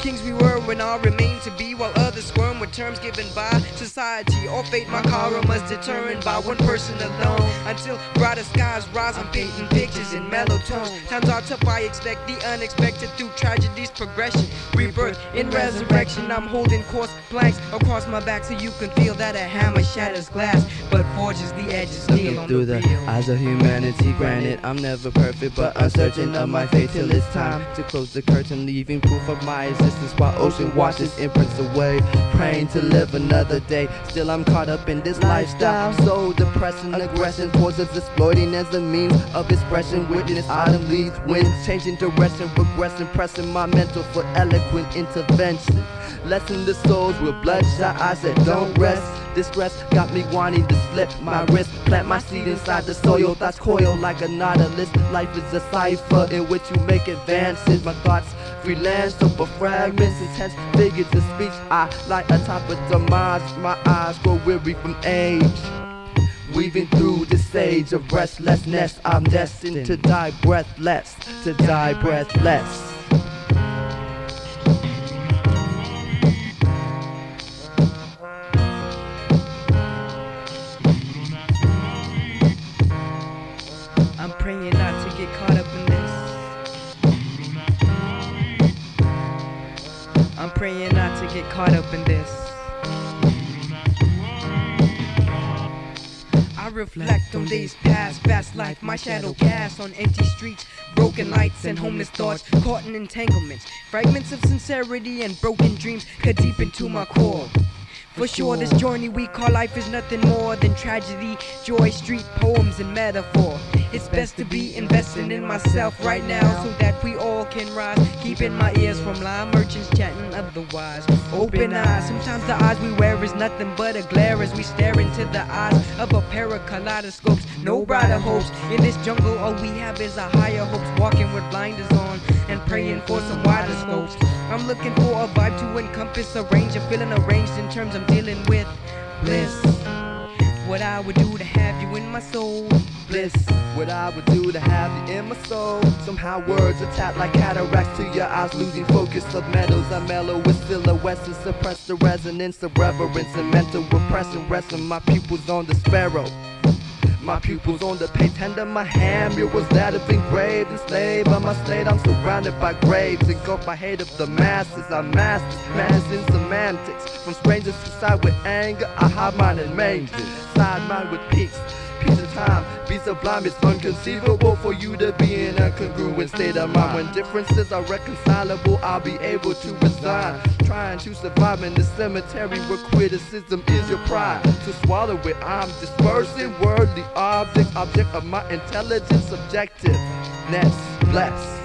kings we were and all remain to be, while others squirm with terms given by society or fate. My karma is determined by one person alone. Until brighter skies rise, I'm painting pictures in mellow tones. Times are tough, I expect the unexpected through tragedy's progression. Rebirth in resurrection, I'm holding coarse planks across my back so you can feel that a hammer shatters glass but forges the edges steel on through the the real. eyes of humanity. Granted, I'm never perfect, but uncertain of my fate till it's time to close the curtain, leaving proof of my existence while ocean washes imprints away. Praying to live another day. Still, I'm caught up in this lifestyle, so depressing. Aggression towards us, exploiting as a means of expression. Witness autumn leaves, winds changing direction, regressing, pressing my mental for eloquent intervention. Lessen the souls with bloodshot eyes that don't rest. Distress got me wanting to slip my wrist, plant my seed inside the soil. Thoughts coil like a nautilus. Life is a cipher in which you make advances. My thoughts freelance over fragments, intense figures of speech. I like atop of demise. My eyes grow weary from age. Weaving through this age of restlessness, I'm destined to die breathless, to die breathless. I'm praying not to get caught up in this. I'm praying not to get caught up in this. I reflect on days past, fast life, my shadow cast on empty streets, broken lights and homeless thoughts, caught in entanglements, fragments of sincerity and broken dreams cut deep into my core. For sure, this journey we call life is nothing more than tragedy, joy, street poems, and metaphor. It's best to be investing in myself right now so that we all can rise. Keeping my ears from lie merchants chatting otherwise. Open eyes, sometimes the eyes we wear is nothing but a glare as we stare into the eyes of a pair of kaleidoscopes. No brighter hopes in this jungle, all we have is our higher hopes. Walking with blinders on and praying for some wider scopes. I'm looking for a vibe to encompass a range of feeling arranged in terms I'm dealing with bliss. What I would do to have you in my soul. bliss. What I would do to have you in my soul. Somehow words are tapped like cataracts to your eyes, losing focus of metals. I mellow with silhouettes and suppress the resonance of reverence and mental repression. Resting my pupils on the sparrow. My pupils on the page, hand of my hand, murals that have engraved, enslaved by my state. I'm surrounded by graves, engulfed by hate of the masses. I'm masters, masters in semantics. From strangers who side with anger, I hide mine and mange it. Side mine with peace, peace of time. Be sublime, it's unconceivable for you to be in a congruent state of mind. When differences are reconcilable, I'll be able to resign. Trying to survive in the cemetery where criticism is your pride. To swallow it, I'm dispersing worldly objects, object of my intelligence, subjectiveness, blessed.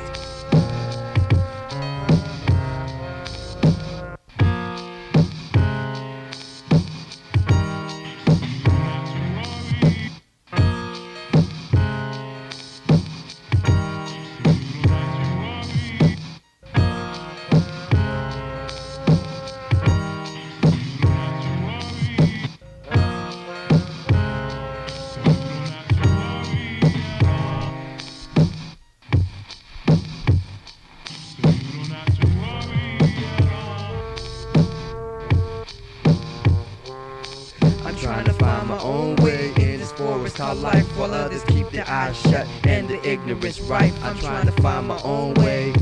Life while others keep their eyes shut and the ignorance ripe. I'm trying to find my own way.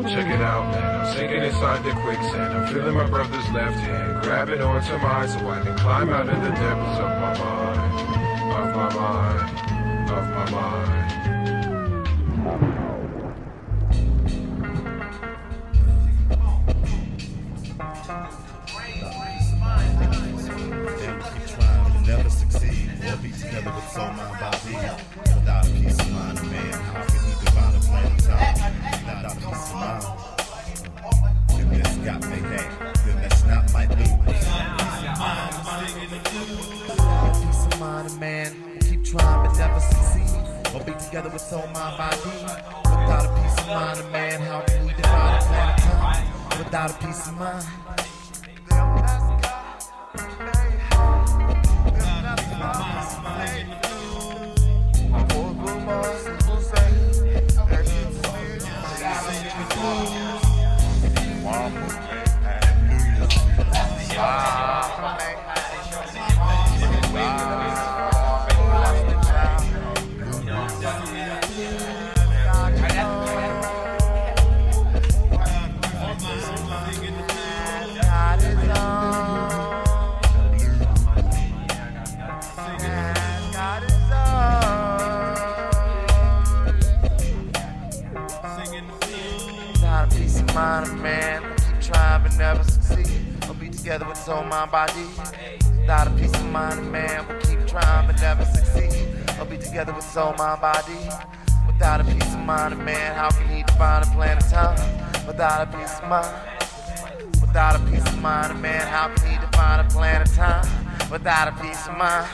Check it out, man. I'm sinking inside the quicksand. I'm feeling my brother's left hand, grabbing onto mine so I can climb out of the depths of my mind, of my mind. Of my mind. Trying to never succeed or be together with soul, mind, body. Without a peace of mind, a man, how can he divide a plan of time? Without a peace of mind, if this got me hang, then that's not my thing. Without a peace of mind, a man. Trying but never succeed, or be together with soul, mind, body. Without a peace of mind, a man, how can we divide a plan of time? Without a peace of mind. Together with soul, mind, body. Without a peace of mind, a man will keep trying but never succeed. Or be together with soul, mind, body. Without a peace of mind, a man, how can he define a plan of time? Without a peace of mind. Without a peace of mind, a man, how can he define a plan of time? Without a peace of mind.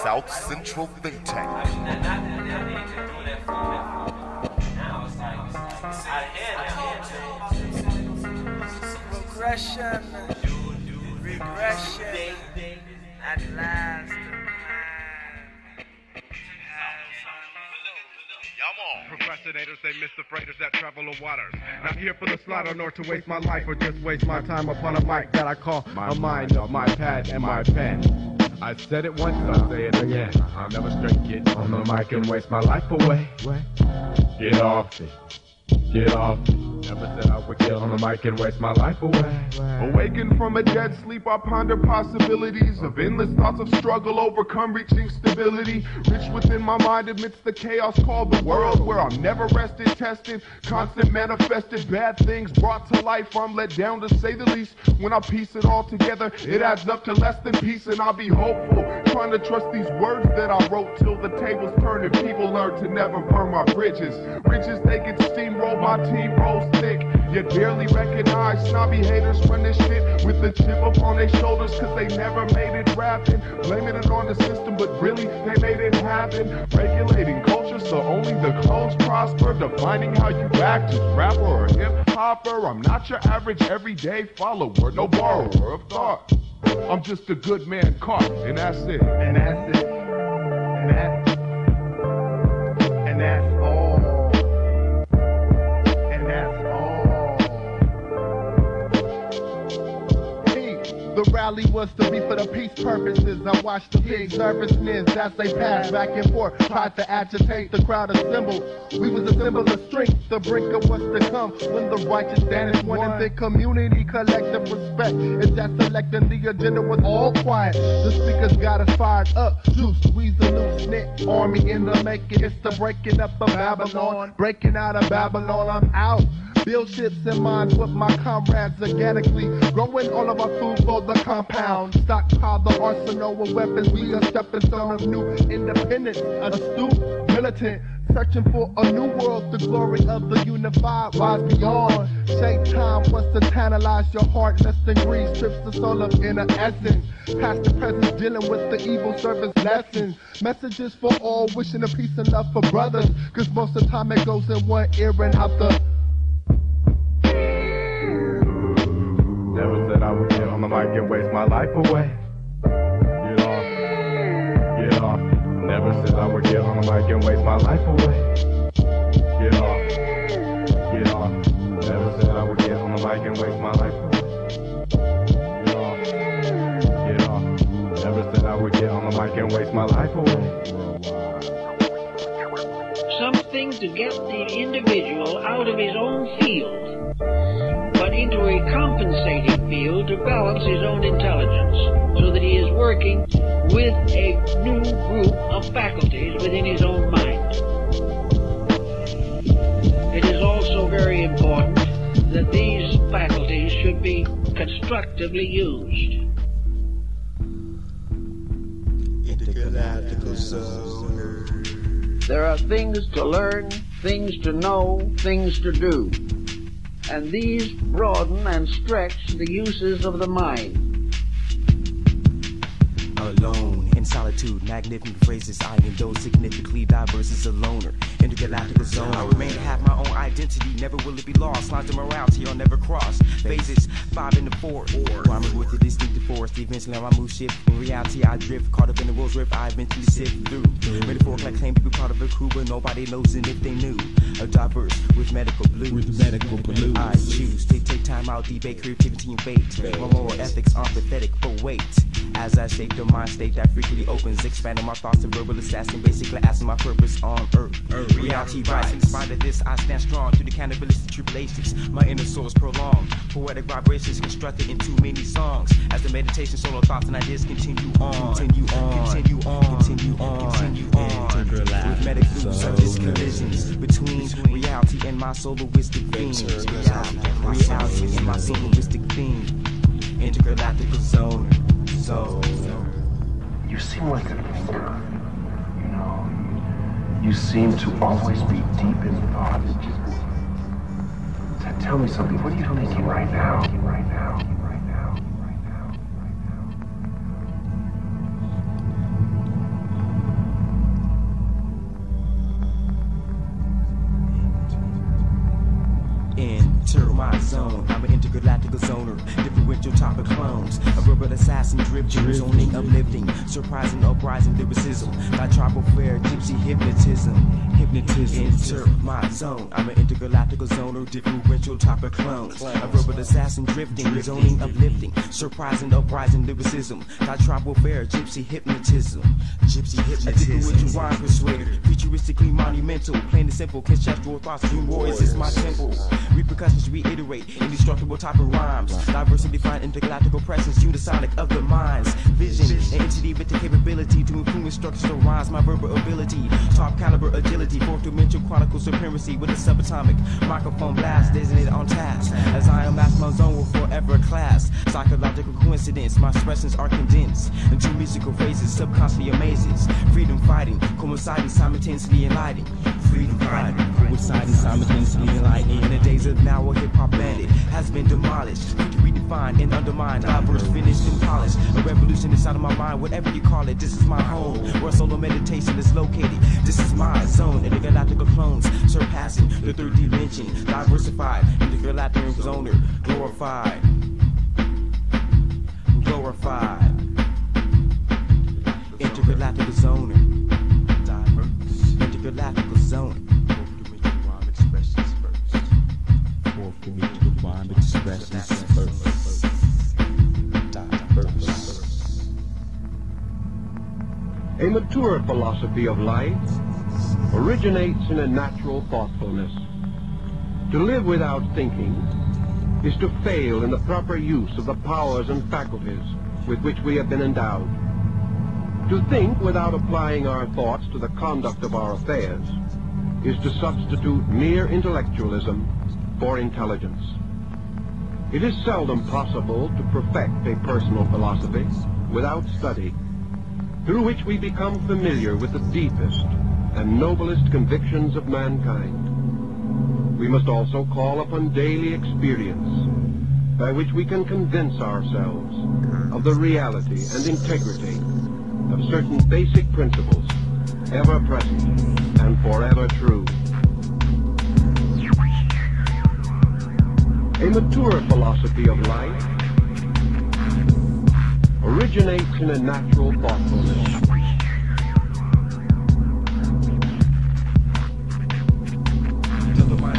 South Central Think Tank. Regression, regression, at last. Procrastinators, they miss the freighters that travel the waters. Not here for the slaughter, nor to waste my life or just waste my time upon a mic that I call a mind of my pad and my pen. I said it once, I'll say it again. I'll never straight get on the mic and waste my life away. Get off it. Get off. Never said I would get on the mic and waste my life away. Awakened from a dead sleep, I ponder possibilities of endless thoughts of struggle, overcome, reaching stability. Rich within my mind amidst the chaos called the world, where I'm never rested, tested, constant manifested, bad things brought to life. I'm let down to say the least. When I piece it all together, it adds up to less than peace, and I'll be hopeful. Trying to trust these words that I wrote till the tables turn and people learn to never burn my bridges. Riches, they get steamrolled, my team rolls thick. Yet barely recognize snobby haters run this shit with the chip up on their shoulders cause they never made it rapping. Blaming it on the system, but really they made it happen. Regulating culture so only the clothes prosper. Defining how you act as rapper or hip hopper. I'm not your average everyday follower, no borrower of thought. I'm just a good man caught, and that's it. And that's it. And that's all. The rally was to be for the peace purposes. I watched the pigs nervousness as they passed back and forth, tried to agitate the crowd assembled. We was a symbol of strength, the brink of what's to come. When the righteous stand is one in the community, collective respect. It's that selecting the agenda was all quiet. The speakers got us fired up. Juice, squeeze the loose knit army in the making. It's the breaking up of Babylon, breaking out of Babylon. I'm out. Build ships and mines with my comrades organically, growing all of our food for the compound. Stockpile the arsenal of weapons, we a stepping stone of new independence. Astute, militant, searching for a new world, the glory of the unified rise beyond. Shake time wants to tantalize your heart, less than grease, strips the soul of inner essence. Past the present, dealing with the evil service lessons. Messages for all, wishing a peace and love for brothers, cause most of the time it goes in one ear and out the. Never said I would get on the mic and waste my life away. Get off. Never said I would get on the mic and waste my life away. Get off. Never said I would get on the mic and waste my life away. Get off. Never said I would get on the mic and waste my life away. Something to get the individual out of his own field, but into a compensating field to balance his own intelligence, so that he is working with a new group of faculties within his own mind. It is also very important that these faculties should be constructively used. There are things to learn, things to know, things to do. And these broaden and stretch the uses of the mind. Alone, in solitude, magnificent phrases I endorse, significantly diverse as a loner. Intergalactical zone, I remain to have my own identity, never will it be lost. Lines of morality I'll never cross. Phases, 5 in the 4. Rhyming with the distinctive force, eventually I move shift. In reality I drift, caught up in the world's rift, I eventually sift through. Metaphorical I claim to be part of a crew, but nobody knows it if they knew. A diverse, with medical blues. I choose, take time out, debate creativity and fate. My moral ethics aren't pathetic, but wait. As I shape the mind state that frequently opens, expanding my thoughts to verbal assassin, basically asking my purpose on earth. Reality rise, in spite of this, I stand strong through the cannibalistic tribulations. My inner soul's prolonged, poetic vibrations constructed into many songs. As the meditation, solo thoughts and ideas continue on. Rhythmic loops of these collisions between reality and my soloistic themes. Reality and my soloistic theme. Intergalactical zone. You seem like a thinker, you know. You seem to always be deep in thought. Tell me something. What are you thinking right now? Enter my zone. I'm an intergalactical zoner. Differential topic clones. A verbal assassin drifting, zoning, uplifting, surprising, uprising lyricism. Not tribal fair, gypsy hypnotism. Enter my zone. I'm an intergalactical zoner. Differential topic clones. A verbal assassin drifting, zoning, uplifting, surprising, uprising lyricism. Not tribal fair, gypsy hypnotism. A differential rhyme persuader. Futuristically monumental. Plain and simple, conceptual thoughts. Dream warriors is my temple. Repercussions conscious reiterate indestructible type of rhymes. Diversity defined intergalactical presence, unisonic of the minds. Vision, an entity with the capability to influence structures to rise my verbal ability. Top caliber agility, fourth dimensional chronicle supremacy with a subatomic microphone blast designated on task. As I amass my zone will forever class. Psychological coincidence, my expressions are condensed into musical phrases, subconsciously amazes. Freedom fighting, coinciding simultaneously enlightening. Freedom fighting, coinciding simultaneously enlightening. In the days of now, a hip-hop bandit has been demolished. Future redefined and undermined, diverse, finished and polished. A revolution inside of my mind, whatever you call it. This is my home, where solo meditation is located. This is my zone, intergalactical clones surpassing the third dimension. Diversified, intergalactic zoner, glorified. Glorified. Intergalactical zoner. Intergalactical zone. Fourth dimensional rhyme expressions first. Diverse. A mature philosophy of life originates in a natural thoughtfulness. To live without thinking is to fail in the proper use of the powers and faculties with which we have been endowed. To think without applying our thoughts to the conduct of our affairs is to substitute mere intellectualism for intelligence. It is seldom possible to perfect a personal philosophy without study, through which we become familiar with the deepest and noblest convictions of mankind. We must also call upon daily experience, by which we can convince ourselves of the reality and integrity of certain basic principles, ever present and forever true. A mature philosophy of life originates in a natural thoughtfulness.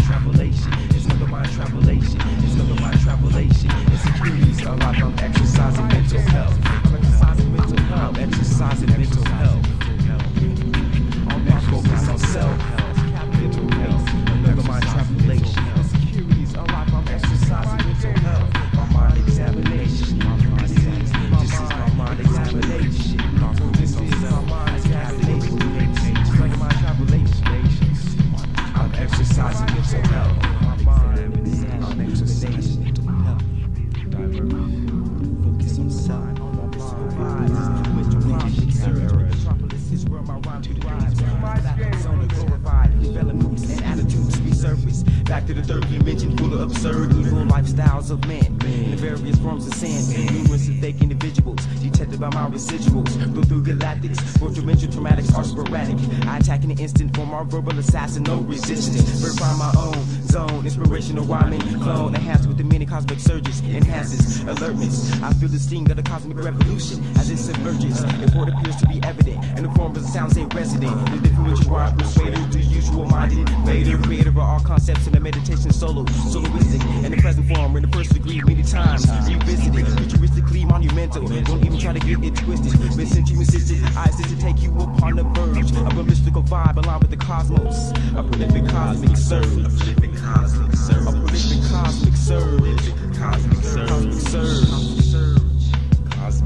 Travelation, it's never my travelation, it's never my travelation. Insecurities are like I'm exercising mental health. I'm exercising mental health. I'm exercising mental health. I'm focused on self-health, mental health. Never mind travelation. Insecurities are like I'm exercising mental health. My mind examination. This is my mind examination. This is my mind examination. It's never my travelation. I'm exercising mental health. My mind, I'm exercising mental health. Focus on self. Metropolis is where my rhyme to rise. Zone glorified, developments and attitudes resurface. Back to the third dimension, full of absurd, evil lifestyles of men. In the various forms of sin, numerous and fake individuals detected by my residuals. Go through galactics, fourth dimensional traumatics are sporadic. I attack in an instant for my verbal assassin, no resistance. Verify my own zone, inspirational rhyming, clone, enhanced with the many cosmic surges, enhances alertness. I feel the sting of the cosmic revolution as it submerges. Import appears to be evident, and the form of the sounds a resident. The differential rhyme persuader, the usual minded invader, creator of all concepts in the meditation solo, soloistic, in the present form, in the first degree, many times revisited, futuristically monumental. Don't even try to get it twisted. But since you insisted, I insist to take you upon the verge of a mystical vibe along with the cosmos. A prolific cosmic surge. A prolific cosmic surge. A prolific cosmic surge. Cosmic surge.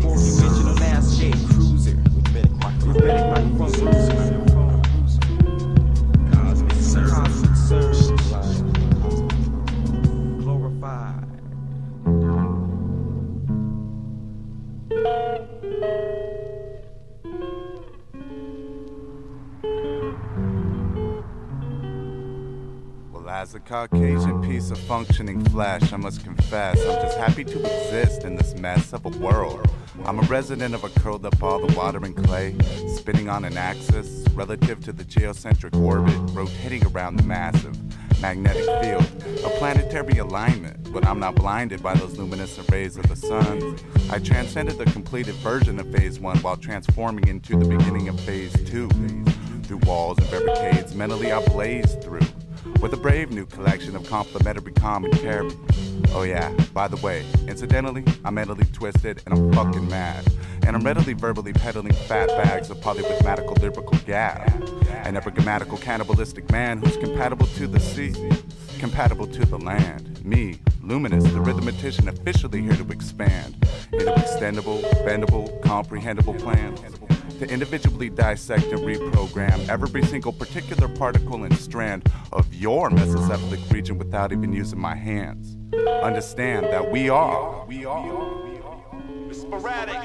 Fourth dimensional landscape cruiser. Hermetic microphone cruiser. Cosmic surge. Cosmic surge. Glorified. Well, as a Caucasian piece of functioning flesh, I must confess, I'm just happy to exist in this mess of a world. I'm a resident of a curled up ball of water and clay, spinning on an axis relative to the geocentric orbit, rotating around the massive magnetic field, a planetary alignment. But I'm not blinded by those luminescent rays of the sun. I transcended the completed version of Phase 1 while transforming into the beginning of Phase 2. Through walls and barricades, mentally I blazed through with a brave new collection of complimentary commentary. Oh yeah, by the way, incidentally, I'm mentally twisted and I'm fucking mad. And I'm readily verbally peddling fat bags of polyrhythmatical lyrical gab. An epigrammatical cannibalistic man who's compatible to the sea, compatible to the land. Me, Luminous, the rhythmatician, officially here to expand into extendable, bendable, comprehensible plans to individually dissect and reprogram every single particular particle and strand of your mesocephalic region without even using my hands. Understand that we are sporadic.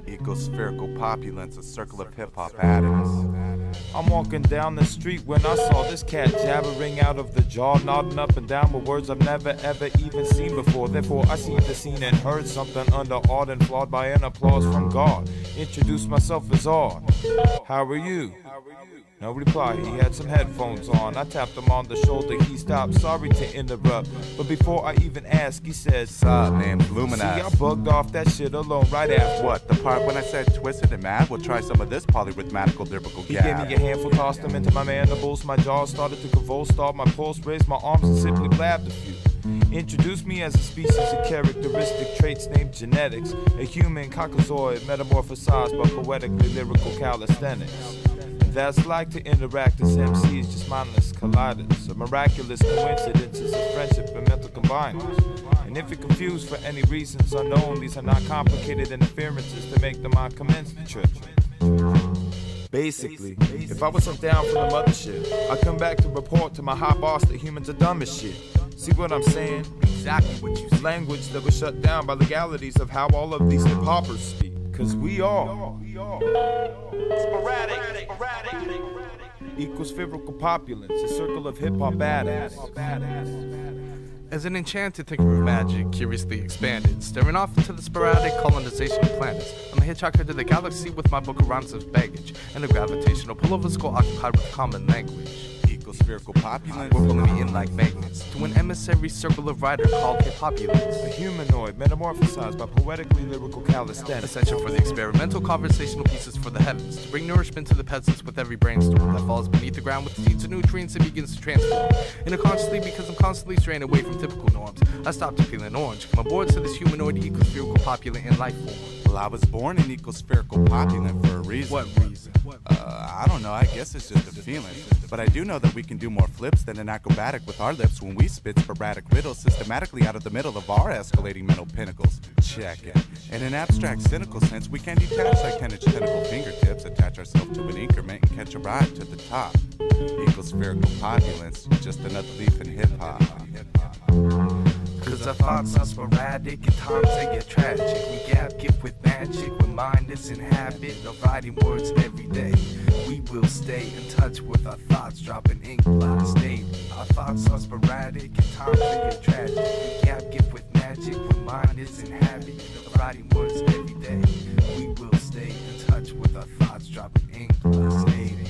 Ecospherical populace, a circle of hip-hop addicts. I'm walking down the street when I saw this cat jabbering out of the jaw, nodding up and down with words I've never ever even seen before. Therefore I seen the scene and heard something underawed and flawed by an applause from God. Introduced myself as Odd. How are you? No reply, he had some headphones on. I tapped him on the shoulder, he stopped, sorry to interrupt. But before I even asked, he said, Sup, name's Luminous. See, I bugged off that shit alone right after. What, the part when I said twisted and mad? We'll try some of this polyrhythmatical lyrical He gab. gave me a handful, tossed them into my mandibles. My jaw started to convulse, stalled my pulse, raised my arms and simply blabbed a few. Introduced me as a species of characteristic traits named genetics, a human caucasoid metamorphosized by poetically lyrical calisthenics. That's like to interact as MCs, just mindless colliders, of miraculous coincidences of friendship and mental combiners. And if you're confused for any reasons unknown, these are not complicated interferences to make the mind commence the trip. Basically, if I was sent down from the mothership, I come back to report to my high boss that humans are dumb as shit. See what I'm saying? Exactly what you say. Language that was shut down by legalities of how all of these hip-hoppers speak. Cause we are sporadic. Ecospherical populace, a circle of hip-hop addicts. As an enchanted thinker of magic, curiously expanded, staring off into the sporadic colonization of planets, I'm a hitchhiker to the galaxy with my book of rhymes of baggage, and a gravitational pull of a skull occupied with common language. Ecospherical populace, we're pulling me in like magnets to an emissary circle of writer called hip-populace. A humanoid metamorphosized by poetically lyrical calisthenics. Essential for the experimental conversational pieces for the heavens, to bring nourishment to the peasants with every brainstorm that falls beneath the ground with seeds of nutrients and begins to transform. Unconsciously, because I'm constantly straying away from typical norms, I stopped feeling orange, come aboard to this humanoid ecospherical populate in life form. Well, I was born in ecospherical populate for a reason. What reason? I don't know, I guess it's just a feeling. But I do know that we can do more flips than an acrobatic with our lips when we spit sporadic riddles systematically out of the middle of our escalating mental pinnacles. Check it. In an abstract, cynical sense, we can detach like 10-inch tentacle fingertips, attach ourselves to an increment, and catch a ride to the top. Ecospherical populace, just another leaf in hip-hop. Cause our thoughts are sporadic, at times they get tragic. We gap gift with magic, when mind is in habit of writing words every day. We will stay in touch with our thoughts, dropping ink blocks daily. Our thoughts are sporadic, at times they get tragic. We gap gift with magic, when mind is in habit of writing words every day. We will stay in touch with our thoughts, dropping ink blocks daily.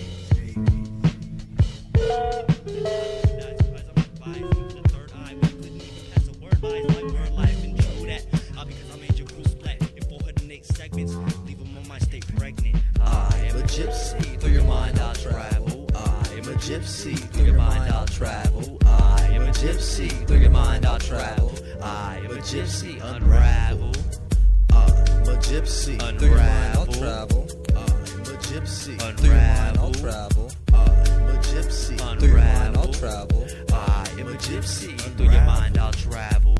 Gypsy, through your mind I'll travel. I am a gypsy, through your mind I'll travel. I am a gypsy, through your mind I'll travel. I am a gypsy, unravel. I'm a gypsy, through your mind I'll travel. I'm a gypsy, through your mind I'll travel. I'm a gypsy, through your mind I'll travel. I am a gypsy, through your mind I'll travel.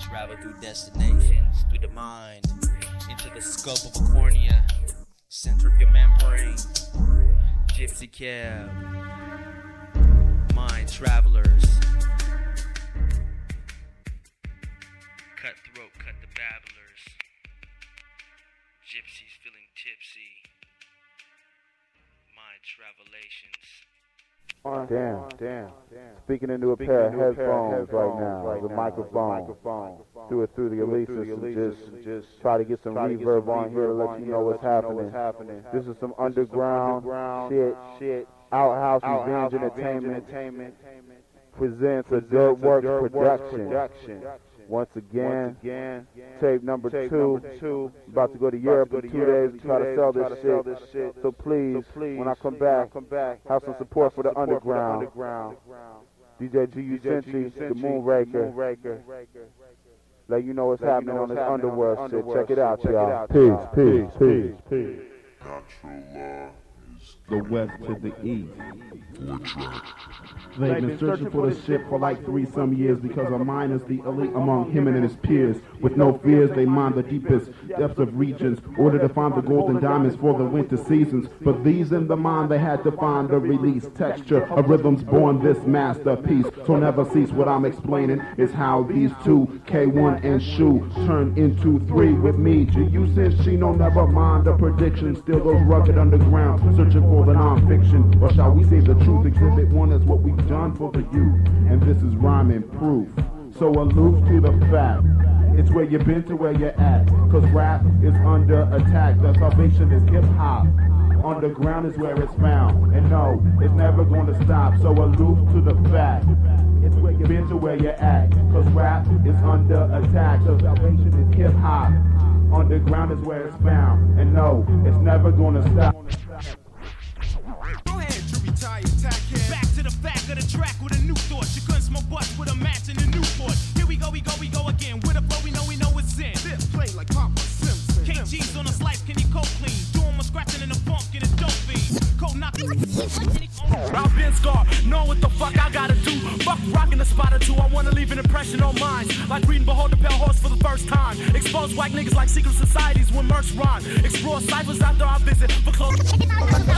Travel through destinations, through the mind, into the scope of a cornea. Center of your membrane, gypsy cab, mind travelers. Cutthroat, cut the babblers. Gypsies feeling tipsy. Mind travelations. Damn. Speaking into a pair of headphones right now, the microphone. Through the Alesis, and just try to get some reverb on here to let you know what's happening. This is some underground shit. Outhouse Revenge Entertainment presents a Dirt Works production. Once again, tape number 2. About to go to Europe in 2 days to try to sell this shit. So please, when I come back, have some support for the underground. DJ G.U. Sentry, the Moonraker. let you know what's happening on this underworld shit. Check it out, y'all. Peace. The west to the east. They've been searching for the ship for like 3-some years because our mind is the elite among him and his peers. With no fears, they mine the deepest depths of regions, order to find the gold and diamonds for the winter seasons. But these in the mind, they had to find the release texture of rhythms born this masterpiece. So never cease what I'm explaining is how these two, K1 and Shu, turn into 3 with me. G.U. since she know never mind the prediction, still goes rugged underground, searching for the non-fiction. Or shall we say the truth? Exhibit 1 is what we've done for the youth, and this is rhyming proof. So aloof to the fact, it's where you've been to where you're at, cause rap is under attack. The salvation is hip-hop, underground is where it's found, and no, it's never gonna stop. So aloof to the fact, it's where you've been to where you're at, cause rap is under attack. So salvation is hip-hop, underground is where it's found, and no, it's never gonna stop. Go ahead, Drew, retire, back to the fact of the track with a new thought. You couldn't smoke butts with a match in the Newport. Here we go again. With a flow, we know it's in. This play like Papa Simpson. KG's on a slice, can you coke clean? Doing my scratching in the funk in a dope fiend. Cold knocking. I've been scarred, know what the fuck I gotta do. Fuck rocking a spot or two, I wanna leave an impression on minds. Like reading Behold the Pale Horse for the first time. Expose white niggas like secret societies when merch rhyme. Explore ciphers after I visit for close.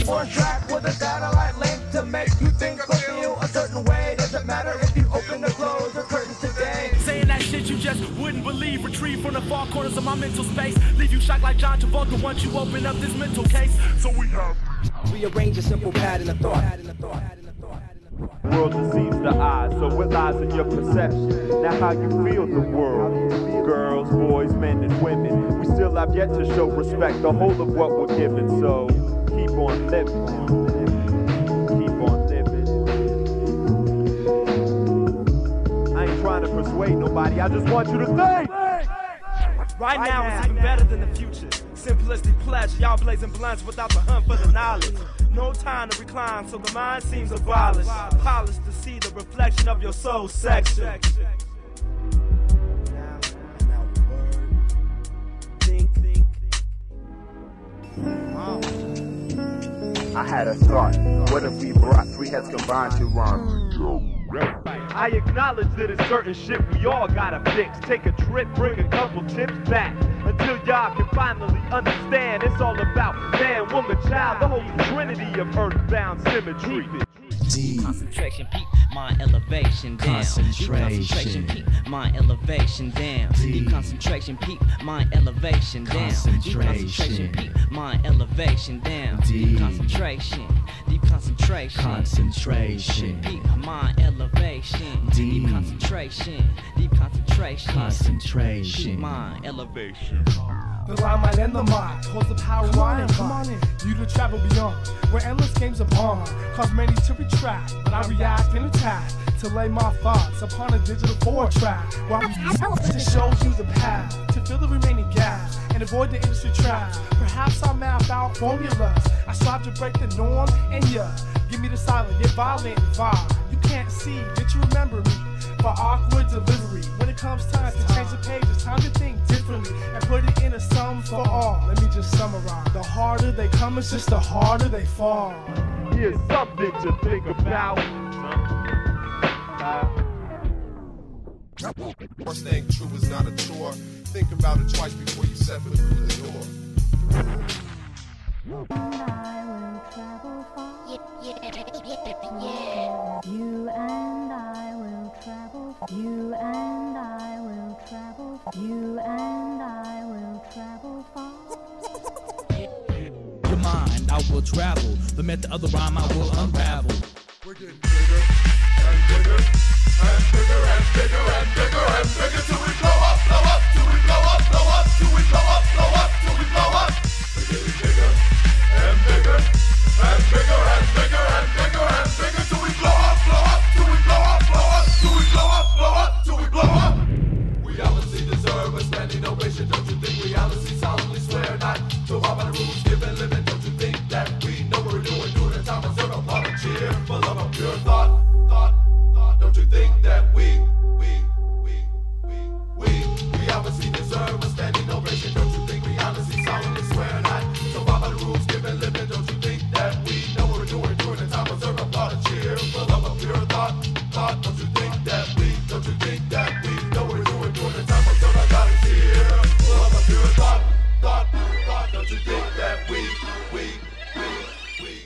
One track with a satellite link to make you think or feel a certain way. Doesn't matter if you open or close the curtains today. Saying that shit you just wouldn't believe. Retrieve from the far corners of my mental space. Leave you shocked like John Travolta once you open up this mental case. So we have rearrange a simple pattern of thought. The world deceives the eye, so what lies in your perception? Now how you feel the world, girls, boys, men and women. We still have yet to show respect, the whole of what we're given. So keep on living, keep on living. I ain't trying to persuade nobody, I just want you to think. Right now it's even better than the future. Simplistic pleasure, y'all blazing blunts without the hunt for the knowledge. No time to recline, so the mind seems abolished. Polished to see the reflection of your soul section. I had a thought, what if we brought 3 heads combined to rhyme? I acknowledge that it's certain shit we all gotta fix. Take a trip, bring a couple tips back, until y'all can finally understand. It's all about man, woman, child, the holy trinity of earthbound symmetry. Concentration, peak, my elevation down. Concentration, peak, my elevation down. Deep concentration, peak, my elevation down. Concentration, peak, my elevation down. Deep concentration, deep concentration. Concentration, peak, my elevation. Deep concentration, deep concentration. Concentration, my elevation. The limelight and the mind holds the power on. Come on in, you to travel beyond, where endless games of on cause many to retract, but I react and attack to lay my thoughts upon a digital 4-track. While we to show you the path to fill the remaining gaps and avoid the industry traps. Perhaps I'll map out formulas. I strive to break the norm, and yeah, give me the silent yet violent vibe. You can't see that you remember me for awkward delivery. When it comes time to change the page, it's time to think differently and put it in a sum for all. Let me just summarize. The harder they come, it's just the harder they fall. Here's something to think about. First thing true is not a chore. Think about it twice before you step through the door. I will travel far. You and I will travel. You and I will travel. You and I will travel far. Your mind, I will travel. The method of the rhyme, I will unravel. We're getting bigger and bigger and bigger and bigger and bigger and bigger till we blow up, till we blow up, till we blow up, till we blow up. We're getting bigger and bigger and bigger and bigger and bigger and bigger till we blow up, till we blow up, till we blow up, till we blow up. Reality deserve a standing ovation. Don't you think reality solemnly swear not to all by the rules given living? Don't you think that we know what we're doing during the time of zero upon a cheer full of a pure thought? Don't you think that we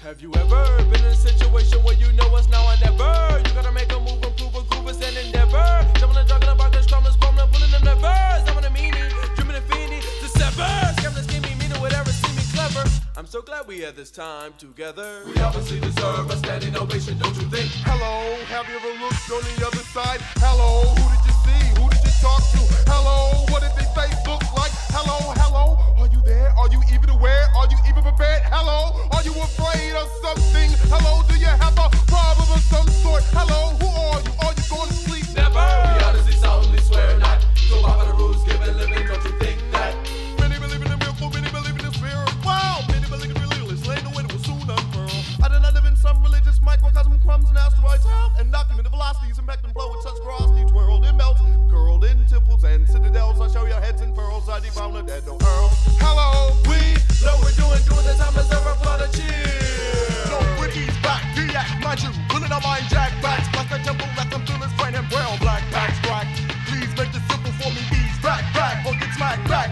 Have you ever been in a situation where you know it's now or never? You gotta make a move, improve, a groove is an endeavor. Jumping the drug in the box, crumbling, scrumbling, pulling them nervous. I'm on a meaning, dreaming of feeding to sever. Scamming, scheming, meaning whatever, see me clever. I'm so glad we had this time together. We obviously deserve a standing ovation, don't you think? Hello, have you ever looked on the other side? Hello, who did you see? Who did you talk to? Hello, what did they face look like? Hello, hello, are you there? Are you even aware? Are you even prepared? Hello, are you afraid of something? Hello, do you have a problem of some sort? Hello, who are you? Are you going to sleep? Never! We honestly solemnly swear not to abide by the rules given living, don't you think that? Many believe in the miracle, many believe in the spirit. Wow, many believe in the realist, laying the way that will soon unfurl. I do not live in some religious microcosm, crumbs and asteroids out, and documented velocities impact and flow with such ferocity twirled and melts, curled in temples and citadels. I show your heads and pearls, I devour the dead, no earl. Hello, we know we're doing the time is ever blood of cheer. No wikis back, react, mind you, pulling our mind jack backs, plus the temple that some feelings friend and brown black packs crack. Please make this simple for me, ease back, or get smacked, back.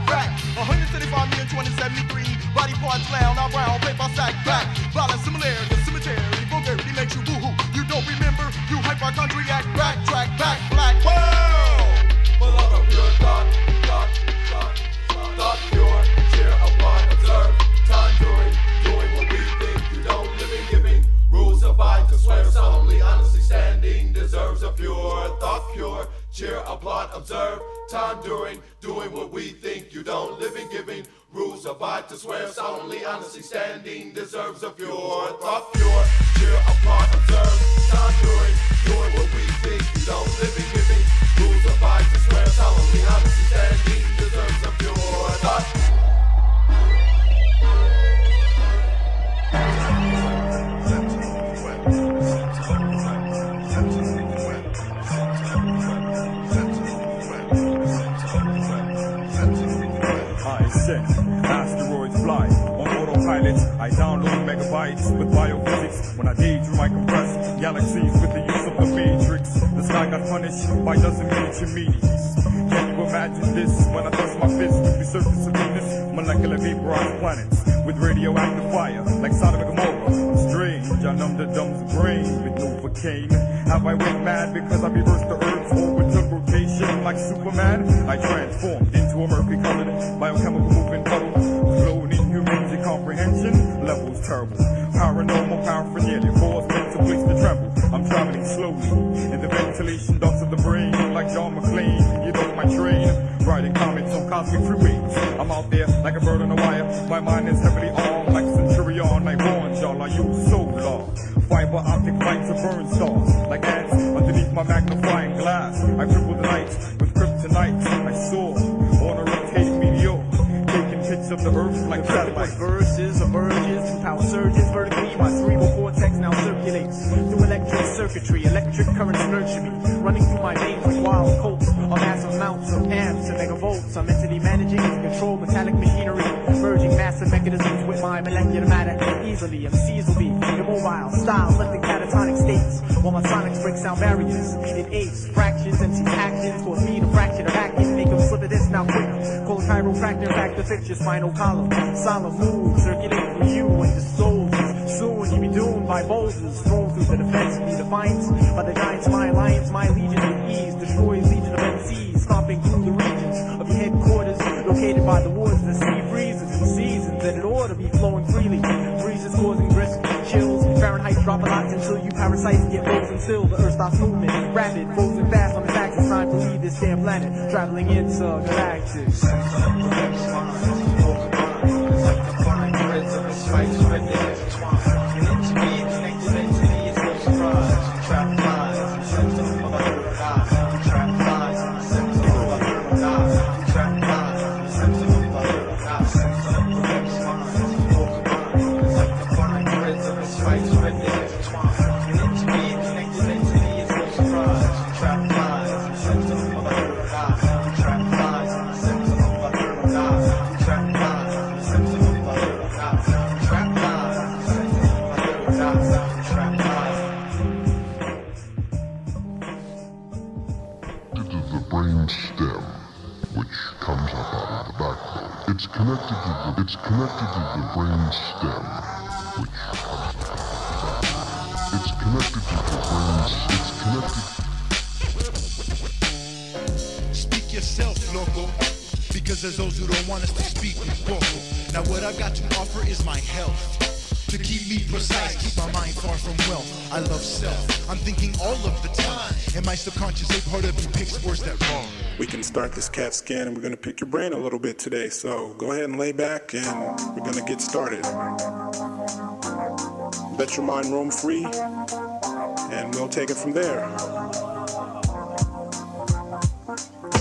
175 million, 2073, body parts loud, now brown, paper sack back. Violent similarity, the cemetery, vulgarity makes you woohoo. You don't remember, you hypochondriac, backtrack, back, black. Whoa! Full of a pure thought pure, cheer upon, observe, time doing what we think. You don't live in giving, rules abide to swear solemnly, honestly standing, deserves a pure thought pure, cheer, applaud, observe, time doing what we think. You don't live in giving, rules abide to swear solemnly, honestly standing, deserves a pure thought pure, cheer, applaud, observe, time doing what we think. You don't live in giving, rules abide to swear solemnly, honestly standing, deserves a pure thought. Asteroids fly on autopilot. I download megabytes with biophysics. When I daydream, I compress galaxies with the use of the matrix. The sky got punished by dozen miniature meteors. Can you imagine this? When I thrust my fist through the surface of Venus, molecular vaporized planets with radioactive fire, like Sodom and Gomorrah. I'm strange, I numb the dumb's brain with Novocaine. Have I went mad because I reversed the Earth's orbital rotation like Superman? I transformed into a murky-colored biochemical moving puddle, flown inhumane comprehension, levels terrible. Paranormal paraphernalia, cause mental place to tremble. I'm traveling slowly in the ventilation ducts of the brain, like John McClane. You know my train, riding comets on cosmic freeways. I'm out there like a bird on a wire. My mind is heavily armed like Centurion. I warn y'all, I use solar fiber optic lights to burn stars like ants underneath my magnifying glass. I cripple the night with kryptonite. I soar on a rotating meteor, taking hits of the earth like satellites. Verses emerges, two power surges vertically. My cerebral cortex now circulates through electric circuitry. Electric currents nurture me, running through my veins like wild colts. A massive amounts of amps and megavolts. I'm mentally managing to control metallic machinery, merging massive mechanisms with my molecular matter. Easily, MCs will be immobile, style lifting catatonic states, while my sonics break sound barriers in eighths, fractions, MC actions cause me to fraction a vacuum, make them slip of this now quick. Call chiropractor back to fix your spinal column. Solemn mood circulate through you and your souls. Soon you be doomed by boulders thrown through the defense. Be defiance by the giants, my alliance, my legion with ease destroys legion of MCs, stomping through the regions of your headquarters, located by the woods. The sea freezes in seasons that it ought to be flowing freely. Breezes causing brisk chills. Fahrenheit drop a lot until you parasites get frozen still. The earth stops moving, rapid, frozen fast on its axis. Time to leave this damn planet, traveling into galactics. It's connected to the brain stem, which comes Speak yourself, loco. Because there's those who don't want us to speak with vocal. Now what I got to offer is my health. To keep me precise, keep my mind far from wealth. I love self, I'm thinking all of the time. And my subconscious a part of me picks words that wrong. We can start this CAT scan and we're gonna pick your brain a little bit today. So go ahead and lay back and we're gonna get started. Let your mind roam free and we'll take it from there.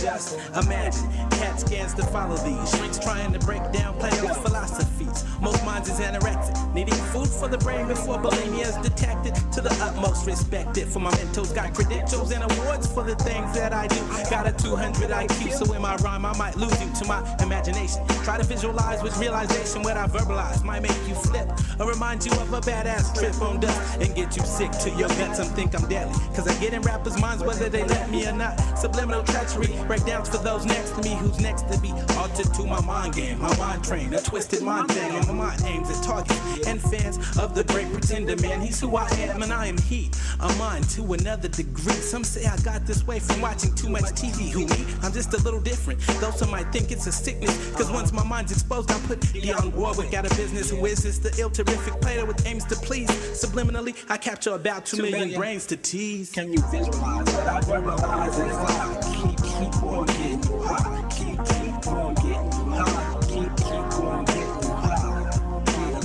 Just imagine CAT scans to follow these shrinks trying to break down Plato's philosophies. Most minds is anorexic, needing food for the brain before bulimia is detected. To the utmost respected for my mentors, got credentials and awards for the things that I do. Got a 200 IQ, so in my rhyme I might lose you to my imagination. Try to visualize with realization what I verbalize might make you flip or remind you of a badass trip on dust and get you sick to your guts. Some think I'm deadly, cause I get in rappers' minds whether they let me or not. Subliminal treachery, breakdowns for those next to me who's next to be altered to my mind game, my mind train, a twisted mind thing, and my mind aims at targets and fans of the great pretender man. He's who I am and I am he, a mind to another degree. Some say I got this way from watching too much TV. Who me? I'm just a little different, though some might think it's a sickness, cause once my mind's exposed I put Dionne Warwick out of business. Who is this? The ill terrific player with aims to please. Subliminally I capture about 2 million brains to tease. Can you visualize what I verbalize inside? Keep on getting you high. Keep on getting you high. Keep on getting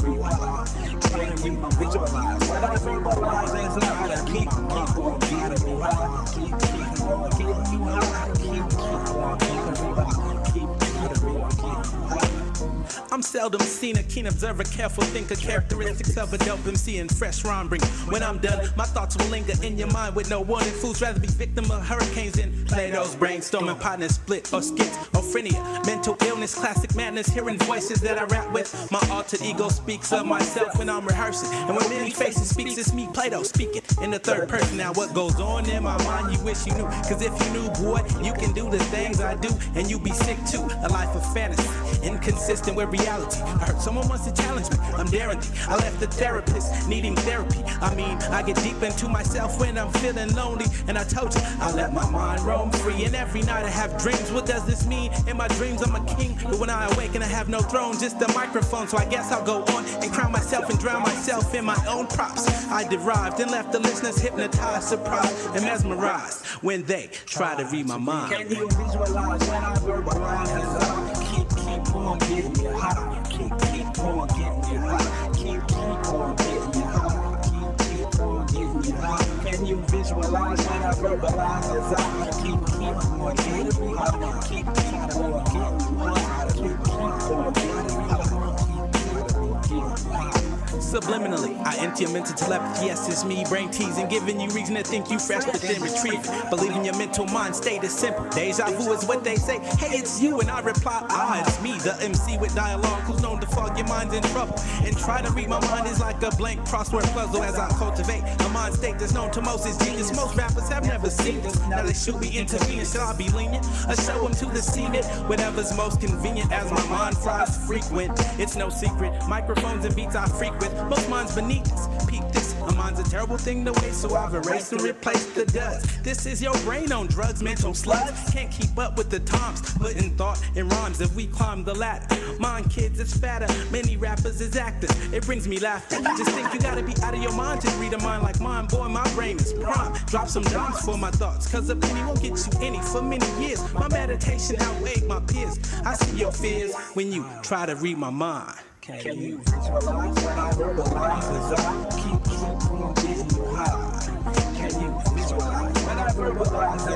you high. Can you visualize what I verbalize inside? Keep on getting you high. Keep on getting you high. Keep on getting you high. I'm seldom seen, a keen observer, careful thinker, characteristics of a dope MC and fresh rhyme bring. When I'm done, my thoughts will linger in your mind with no warning. Fools rather be victim of hurricanes than Plato's brainstorming, partners split or schizophrenia, mental illness, classic madness, hearing voices that I rap with. My altered ego speaks of myself when I'm rehearsing, and when many faces speaks, it's me, Plato, speaking in the third person. Now what goes on in my mind, you wish you knew, cause if you knew, boy, you can do the things I do, and you be sick too. A life of fantasy, inconsistent with reality. I heard someone wants to challenge me, I'm daring thee. I left the therapist needing therapy. I mean, I get deep into myself when I'm feeling lonely, and I told you, I let my mind roam free, and every night I have dreams. What does this mean? In my dreams I'm a king, but when I awaken I have no throne, just a microphone. So I guess I'll go on and crown myself and drown myself in my own props. I derived and left the listeners hypnotized, surprised, and mesmerized when they try to read my mind. Can you visualize when I verbalize? Keep on getting you high. Keep on getting you high. Keep on getting you high. Keep on getting you high. Can you visualize when I verbalize? Keep on getting you high. Keep on getting you high. Keep on getting you high. Subliminally, I enter your mental telepathy. Yes, it's me, brain teasing, giving you reason to think you fresh, but then retrieve. Believing your mental mind state is simple. Deja vu is what they say. Hey, it's you, and I reply, it's me, the MC with dialogue, who's known to fog your mind's in trouble. And try to read my mind is like a blank crossword puzzle as I cultivate a mind state that's known to most as genius. Most rappers have never seen this. Now they should be intervening. Shall I be lenient? Or show them to the cement? Whatever's most convenient as my mind flies frequent. It's no secret. Microphones and beats I frequent. Most minds beneath us. Peep this. A mind's a terrible thing to waste, so I've erased and replaced the dust. This is your brain on drugs, mental slugs. Can't keep up with the times. Putting thought in rhymes if we climb the ladder. Mind kids, it's fatter. Many rappers is actors. It brings me laughter. Just think you gotta be out of your mind to read a mind like mine. Boy, my brain is prime. Drop some dimes for my thoughts, cause a penny won't get you any for many years. My meditation outweighed my peers. I see your fears when you try to read my mind. Can you visualize when I verbalize? Keep on getting you high. Can you visualize when I verbalize?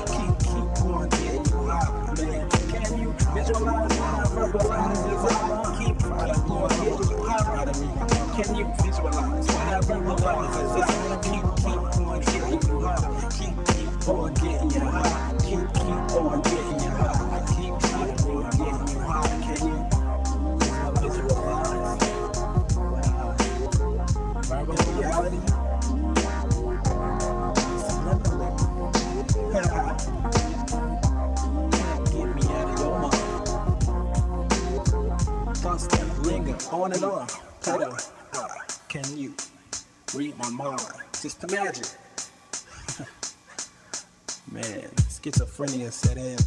Keep on getting you high. Man, can you visualize when I verbalize? Keep on getting you high. Can you visualize when I verbalize? Keep on getting you high. Keep on getting you high. Keep on getting you high. Keep on getting you high. Can you? Reality. Get me out of your mind. Constant linger on and on. Plato, can you read my mind? Sister Magic. Man, schizophrenia set in.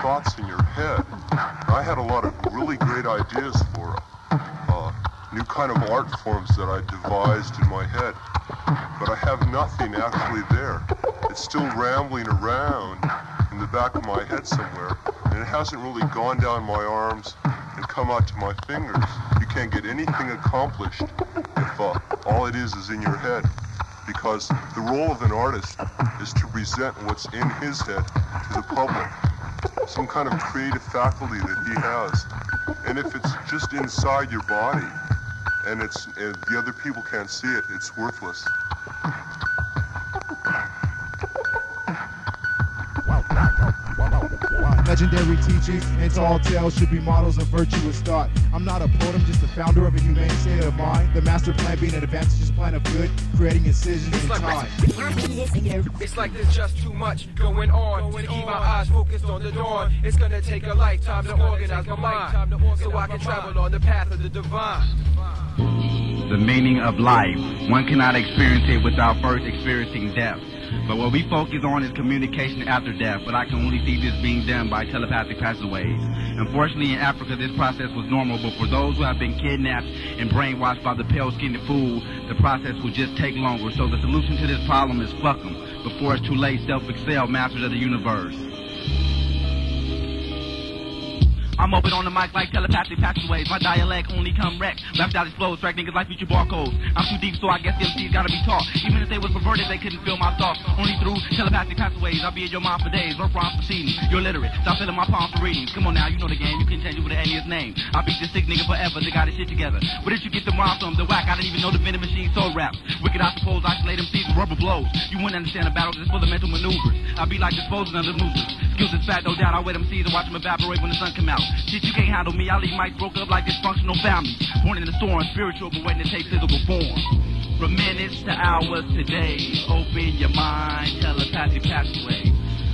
Thoughts in your head. I had a lot of really great ideas for new kind of art forms that I devised in my head, but I have nothing actually there. It's still rambling around in the back of my head somewhere, and it hasn't really gone down my arms and come out to my fingers. You can't get anything accomplished if all it is in your head, because the role of an artist is to present what's in his head to the public. Some kind of creative faculty that he has. And if it's just inside your body and the other people can't see it, it's worthless. Legendary teachings and tall tales should be models of virtuous thought. I'm not a poet, I'm just the founder of a humane state of mind. The master plan being an advantageous plan of good, creating incisions in time. It's like there's just too much going on to keep my eyes focused on the dawn. It's gonna take a lifetime to organize my mind so I can travel on the path of the divine. The meaning of life. One cannot experience it without first experiencing death. But what we focus on is communication after death, but I can only see this being done by telepathic passageways. Unfortunately, in Africa, this process was normal, but for those who have been kidnapped and brainwashed by the pale-skinned fool, the process will just take longer. So the solution to this problem is fuck them. Before it's too late, self-excel, masters of the universe. I'm open on the mic like telepathic passageways. My dialect only come wreck. Left out explodes, track niggas like future barcodes. I'm too deep, so I guess the MCs gotta be taught. Even if they was perverted, they couldn't feel my thoughts. Only through telepathic passageways, I'll be in your mind for days. Birth rhymes proceeding. You're literate. Stop filling my palms for readings. Come on now, you know the game. You can change it with an alias name. I'll beat this sick nigga forever. They got his shit together. Where did you get the rhymes from? The whack. I didn't even know the vending machine sold raps. Wicked, I suppose. Isolate MCs with rubber blows. You wouldn't understand the battle just for the mental maneuvers. I'll be like disposing of the losers. Skills is fat, no doubt. I wet MCs and watch them evaporate when the sun come out. Shit, you can't handle me, I leave mics broke up like dysfunctional families. Born in the storm, spiritual, but waiting to take physical form. From minutes to hours to days, open your mind, telepathic pathways.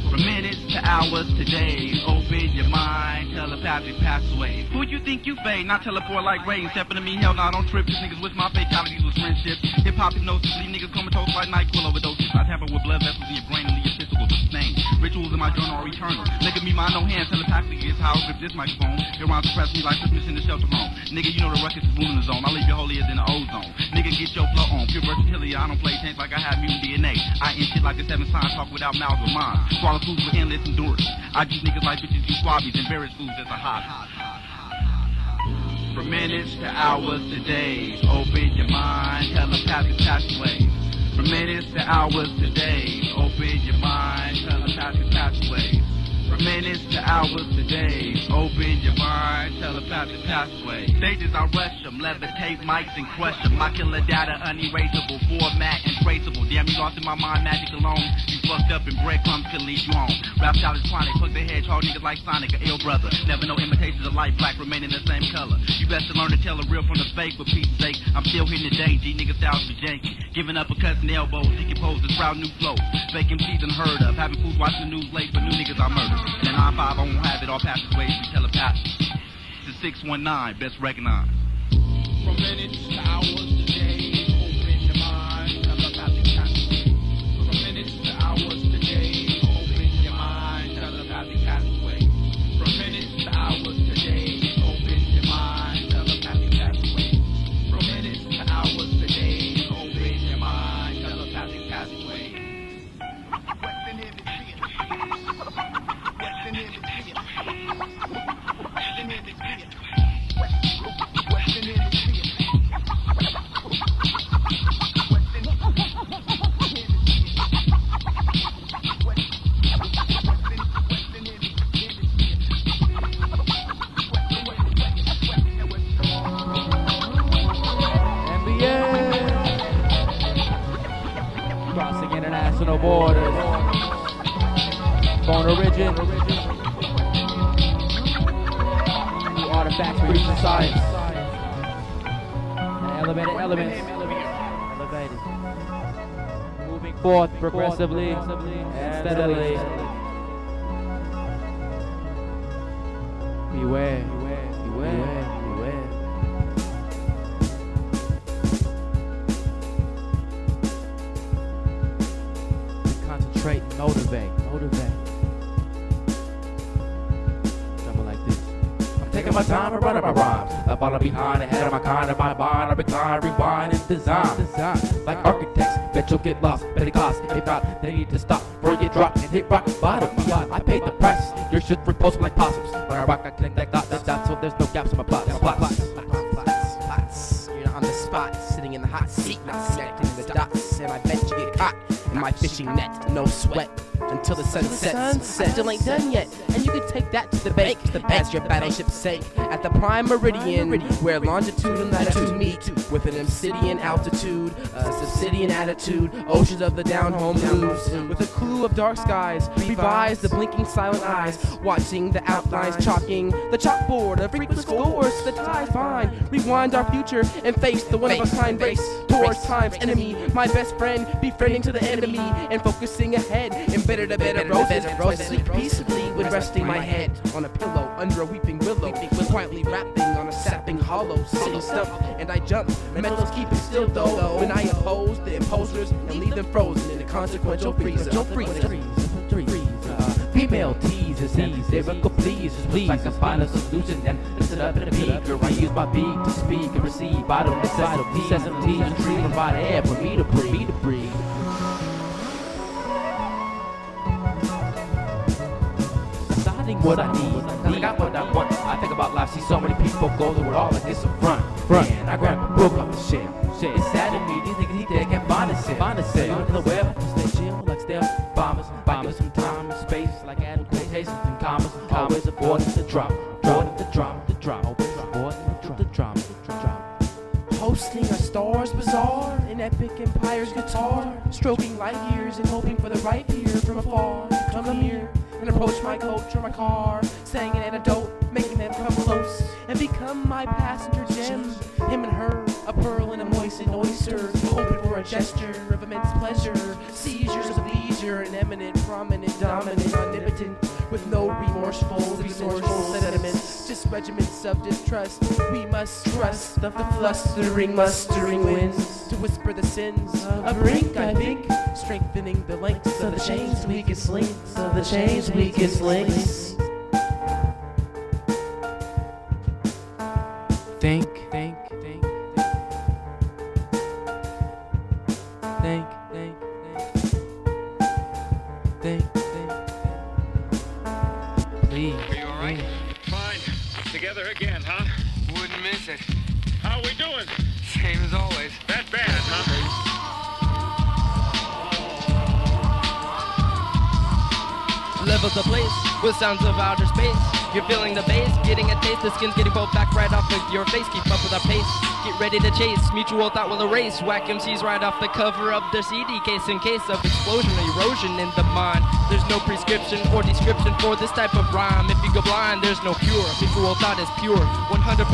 From minutes to hours to days, open your mind, telepathic pathways. Who you think you fade? Not teleport like rain, stepping to me, hell nah, don't trip. These niggas with my fatalities was friendships. Hip-hop hypnosis, leave niggas comatose like NyQuil overdoses. I tamper with blood vessels in your brain and leave your physical sustained. Rituals in my journal are eternal. Look at me, mind no hands, telepathically is how I grip this microphone. Your rhymes suppress me like Christmas in the shelter home. Nigga, you know the ruckus is moving the zone. I leave you holier than the ozone. Nigga, get your flow on. Pure versatility, I don't play change like I have mutant DNA. I ain't shit like the 7 signs, talk without mouths or minds. Swallow foods with endless endurance. I use niggas like bitches, you swabbies, and various foods as a hobby. From minutes to hours to days, open your mind, telepathic pathways. From minutes to hours to days, open your mind, telepathic pathways. From minutes to hours to days, open your mind, telepathic pathways. Stages I rush them, levitate mics and crush them. My killer data unerasable, format and traceable. Damn, you lost in my mind, magic alone. You fucked up and breadcrumbs could lead you home. Rap challenge chronic, fuck the hedgehog niggas like Sonic or ill brother. Never know imitations of life black remaining the same color. You best to learn to tell the real from the fake, for peace sake. I'm still hitting the day, G niggas styles be janky. Giving up a cuts and elbows, seeking poses, proud new flows. Fake MCs unheard of, having fools watching the news late, but new niggas I murder. And 9-5, I won't have it all passageways through telepathy. It's 619, best recognized. From minutes to hours to days, open your mind, telepathic pathways. From minutes to hours to days, open your mind, telepathic pathways. From minutes to hours to days, open your mind, telepathic pathways. From minutes to hours to days, open your mind, telepathic pathways. crossing international borders. Born origin, new artifacts for using science. And elevated elements, elevated. Moving forth progressively and steadily. Beware, beware, beware. Concentrate, motivate. Something like this. I'm taking my time and running my rhymes. I follow behind, ahead of my kind, and my bond, I recline, rewind, and design. Like architects, bet you'll get lost, bet it costs. If not, they need to stop before you drop and hit rock bottom. I paid the price. Your shit repulse like possums. When I rock, I connect that dot, so there's no gaps in my plots. You're on the spot, sitting in the hot seat, not connecting the dots, and I bet you get caught in my fishing net. No sweat until the sun sets. I still ain't done yet, and you can take that to the bank. As your battleship sank at the prime meridian, where longitude and latitude meet with an obsidian altitude, a subsidian attitude, oceans of the down home blues, with a clue of dark skies, revise the blinking silent eyes, watching the outlines chalking the chalkboard of frequent scores. The ties fine, rewind our future and face the one-of-a-kind race towards time's enemy. My best friend befriending to the enemy and focusing ahead in better to better roses. I sleep peacefully with resting my head on a pillow under a weeping willow, quietly rapping on a sapping hollow, sitting stumped, and I jump. Mentals keep it still though when I oppose the imposters and leave them frozen in a consequential freezer. Female teasers and lyrical pleasers, please. Like to find a solution and listen up in a beaker. I use my beat to speak and receive vital necessities. Necessities and trees provide air for me to breathe. Deciding what I need, cause I got what I want. I think about life, see so many people go through it all like it's a front. Man, I grab a book off the shelf. It's sad to me, these niggas he dead can't find himself. Under the web, stay chill like stealth bombers. Biking some time and space like adding quotations and commas. Always avoiding the drop, always avoiding the drop. Hosting a Stars Bazaar, an epic empire's guitar, stroking light years and hoping for the right ear from afar to come here and approach my coach or my car, saying an antidote, making them come close and become my passenger gem. Him and her, a pearl and a moistened oyster, hoping for a gesture of immense pleasure. Seizures of leisure, an eminent, prominent, dominant, omnipotent, with no remorseful sentiments, just regiments of distrust. We must trust the flustering, mustering winds to whisper the sins of brink, I think, strengthening the lengths of the chains, weakest links of the chains, weakest links. Think. Please. Are you alright? Fine. Together again, huh? Wouldn't miss it. How we doing? Same as always. That bad, huh? Level the place with sounds of outer space. You're feeling the bass, getting a taste. The skin's getting pulled back right off of your face. Keep up with our pace. Get ready to chase. Mutual thought will erase. Whack MCs right off the cover of their CD case in case of explosion or erosion in the mind. There's no prescription or description for this type of rhyme. If you go blind, there's no cure. Mutual thought is pure, 100%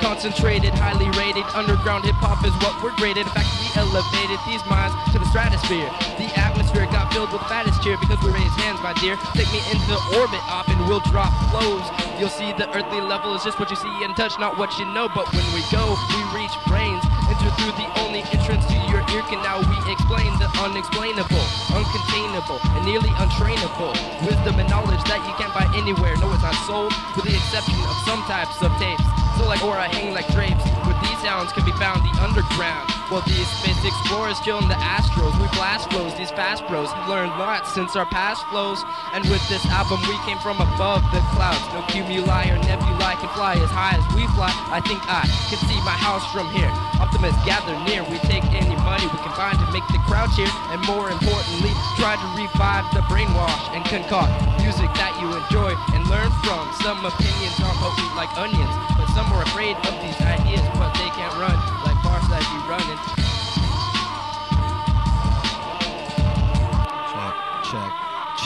concentrated, highly rated. Underground hip hop is what we're graded. In fact, we elevated these minds to the stratosphere. The atmosphere got filled with fattest cheer because we raised hands, my dear. Take me into orbit, up and we'll drop flows. You'll see the earthly level is just what you see and touch, not what you know. But when we go, we reach brains. Enter through the only entrance to your ear canal. We explain the unexplainable, uncontainable, and nearly untrainable. Wisdom and knowledge that you can't buy anywhere. No, it's not sold, with the exception of some types of tapes. So like aura hang like drapes. With these sounds can be found the underground. While these space explorers chill in the astros, we blast flows, these fast bros learned lots since our past flows. And with this album we came from above the clouds. No cumuli or nebulae can fly as high as we fly. I think I can see my house from here. Optimists gather near, we take any money we can find to make the crowd cheer. And more importantly, try to revive the brainwash and concoct music that you enjoy and learn from. Some opinions are potent like onions, but some are afraid of these ideas, but they can't run like bars that you running.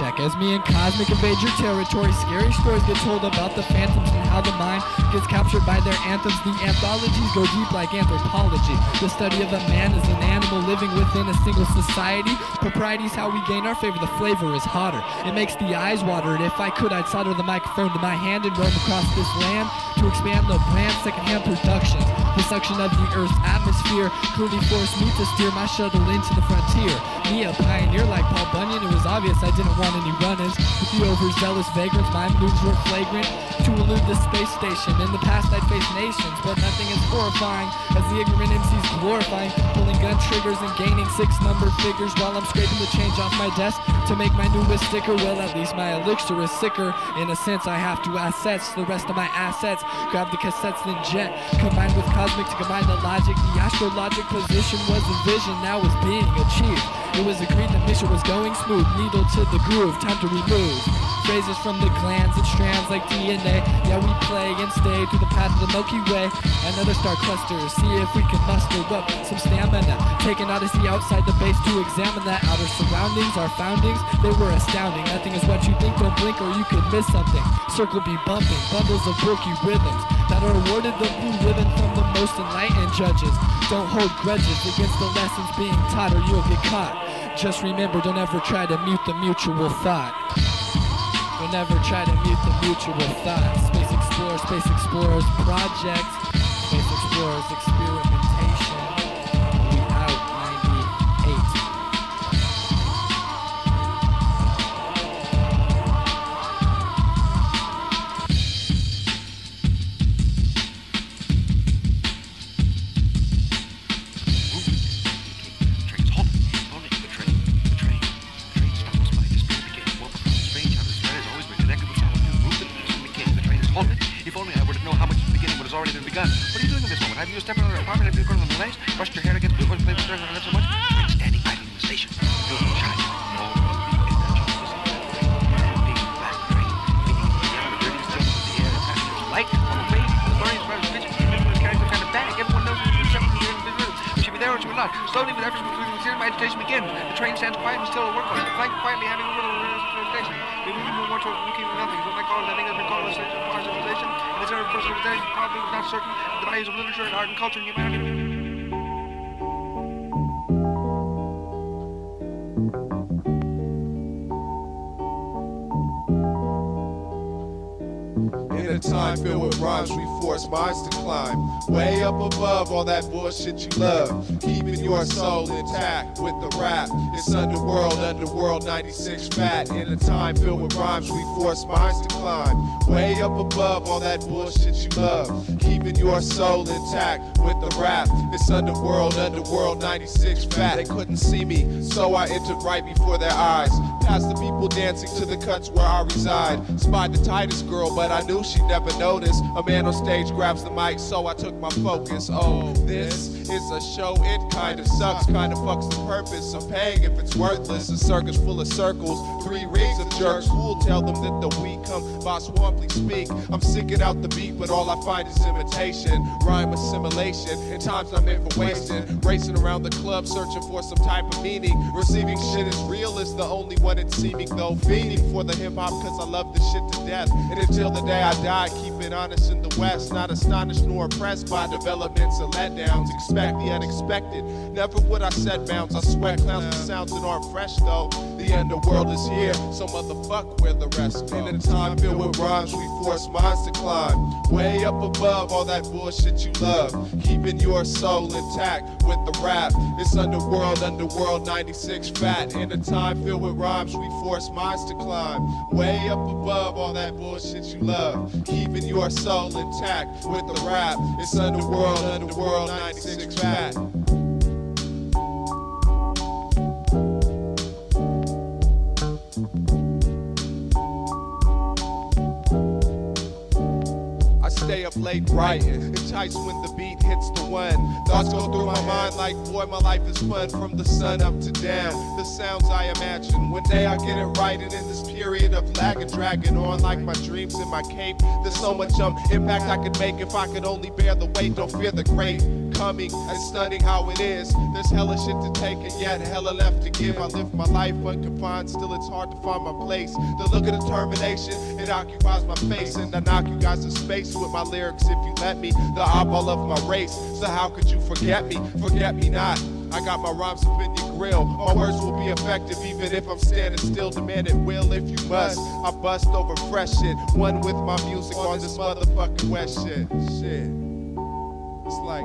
check as me and Cosmic invade your territory. Scary stories get told about the phantoms and how the mind gets captured by their anthems. The anthologies go deep like anthropology. The study of a man is an animal living within a single society. Propriety's how we gain our favor. The flavor is hotter. It makes the eyes water. And if I could, I'd solder the microphone to my hand and roam across this land to expand the brand secondhand productions. The suction of the Earth's atmosphere clearly forced me to steer my shuttle into the frontier. Me, a pioneer like Paul Bunyan, it was obvious I didn't want any run-ins. With the overzealous vagrants, my moves were flagrant to elude the space station. In the past I'd faced nations, but nothing as horrifying as the ignorant MCs glorifying, pulling gun triggers and gaining 6-number figures while I'm scraping the change off my desk to make my newest sticker. Well, at least my elixir is sicker. In a sense, I have to assess the rest of my assets. Grab the cassettes, then jet. Combined with Cosmic to combine the logic. The astrologic position was a vision, now is being achieved. It was agreed the mission was going smooth. Needle to the groove, time to remove phrases from the glands and strands like DNA. Yeah, we play and stay through the path of the Milky Way and other star clusters. See if we can muster up some stamina. Take an odyssey outside the base to examine that outer surroundings. Our foundings, they were astounding. Nothing is what you think, don't blink or you could miss something. Circle be bumping, bundles of bulky rhythms that are awarded the blue ribbon from the most enlightened judges. Don't hold grudges against the lessons being taught or you'll get caught. Just remember, don't ever try to mute the mutual thought. Don't ever try to mute the mutual thought. Space Explorers Project, Space Explorers Experimentation. We out 98. If only I were to know how much the beginning would has already been begun. What are you doing in this moment? Have you stepped out of your apartment? Have you gone to the place? Brushed your hair against the wood, played with stars, and so much? You're standing idle in the station. You're shining all of the energy. Big black rain, beating the yellow, the dirty still of the air. There's light on the way. The burning spread is pitching. Everyone is carrying some kind of bag. Everyone knows who's reception here in the room. We should be there or should we not? Slowly, with efforts between the series, my agitation begins. The train stands quiet and still at work on it. The flank quietly having a little station. We move more towards looking at nothing. What I call it, I think has been called a civilization. And it's a personalization probably was not certain the values of literature and art and culture and humanity. In a time filled with rhymes, we force minds to climb way up above all that bullshit you love. Keeping your soul intact with the rap. It's Underworld 96 fat. In a time filled with rhymes, we force minds to climb way up above all that bullshit you love. Keeping your soul intact with the rap. It's Underworld 96 fat. They couldn't see me, so I entered right before their eyes. Past the people dancing to the cuts where I reside. Spied the tightest girl, but I knew she'd never notice. A man on stage grabs the mic, so I took my focus. Oh, this is a show, it kinda sucks. Kinda fucks the purpose of paying if it's worthless. A circus full of circles, 3 rings of jerks. Who'll tell them that the weak come by swamply speak? I'm sicking out the beat, but all I find is imitation. Rhyme assimilation, in times I'm in for wasting. Racing around the club, searching for some type of meaning. Receiving shit is real, it's the only one it's seeming though. Fiending for the hip hop, cause I love this shit to death. And until the day I die, keep it honest in the West. Not astonished nor impressed by developments and letdowns. Expect the unexpected. Never would I set bounds. I sweat clowns with sounds that aren't fresh though. The underworld is here, so motherfuck where the rest go. In a time filled with rhymes, we force minds to climb way up above all that bullshit you love. Keeping your soul intact with the rap. It's Underworld 96 fat. In a time filled with rhymes, we force minds to climb way up above all that bullshit you love. Keeping your soul intact with the rap. It's Underworld 96 fat. Stay up late writing, enticed when the beat hits the one. Thoughts go through my mind like, boy, my life is fun. From the sun up to down, the sounds I imagine. One day I'll get it right, and in this period of lag and dragging on like my dreams in my cape. There's so much impact I could make if I could only bear the weight. Don't fear the great becoming and studying how it is. There's hella shit to take and yet hella left to give. I live my life unconfined, still it's hard to find my place. The look of determination, it occupies my face, and I knock you guys to space with my lyrics if you let me. The eyeball of my race, so how could you forget me? Forget me not. I got my rhymes up in your grill. My words will be effective even if I'm standing still. Demand it will if you must. I bust over fresh shit. One with my music on this motherfucking wet shit. Shit. It's like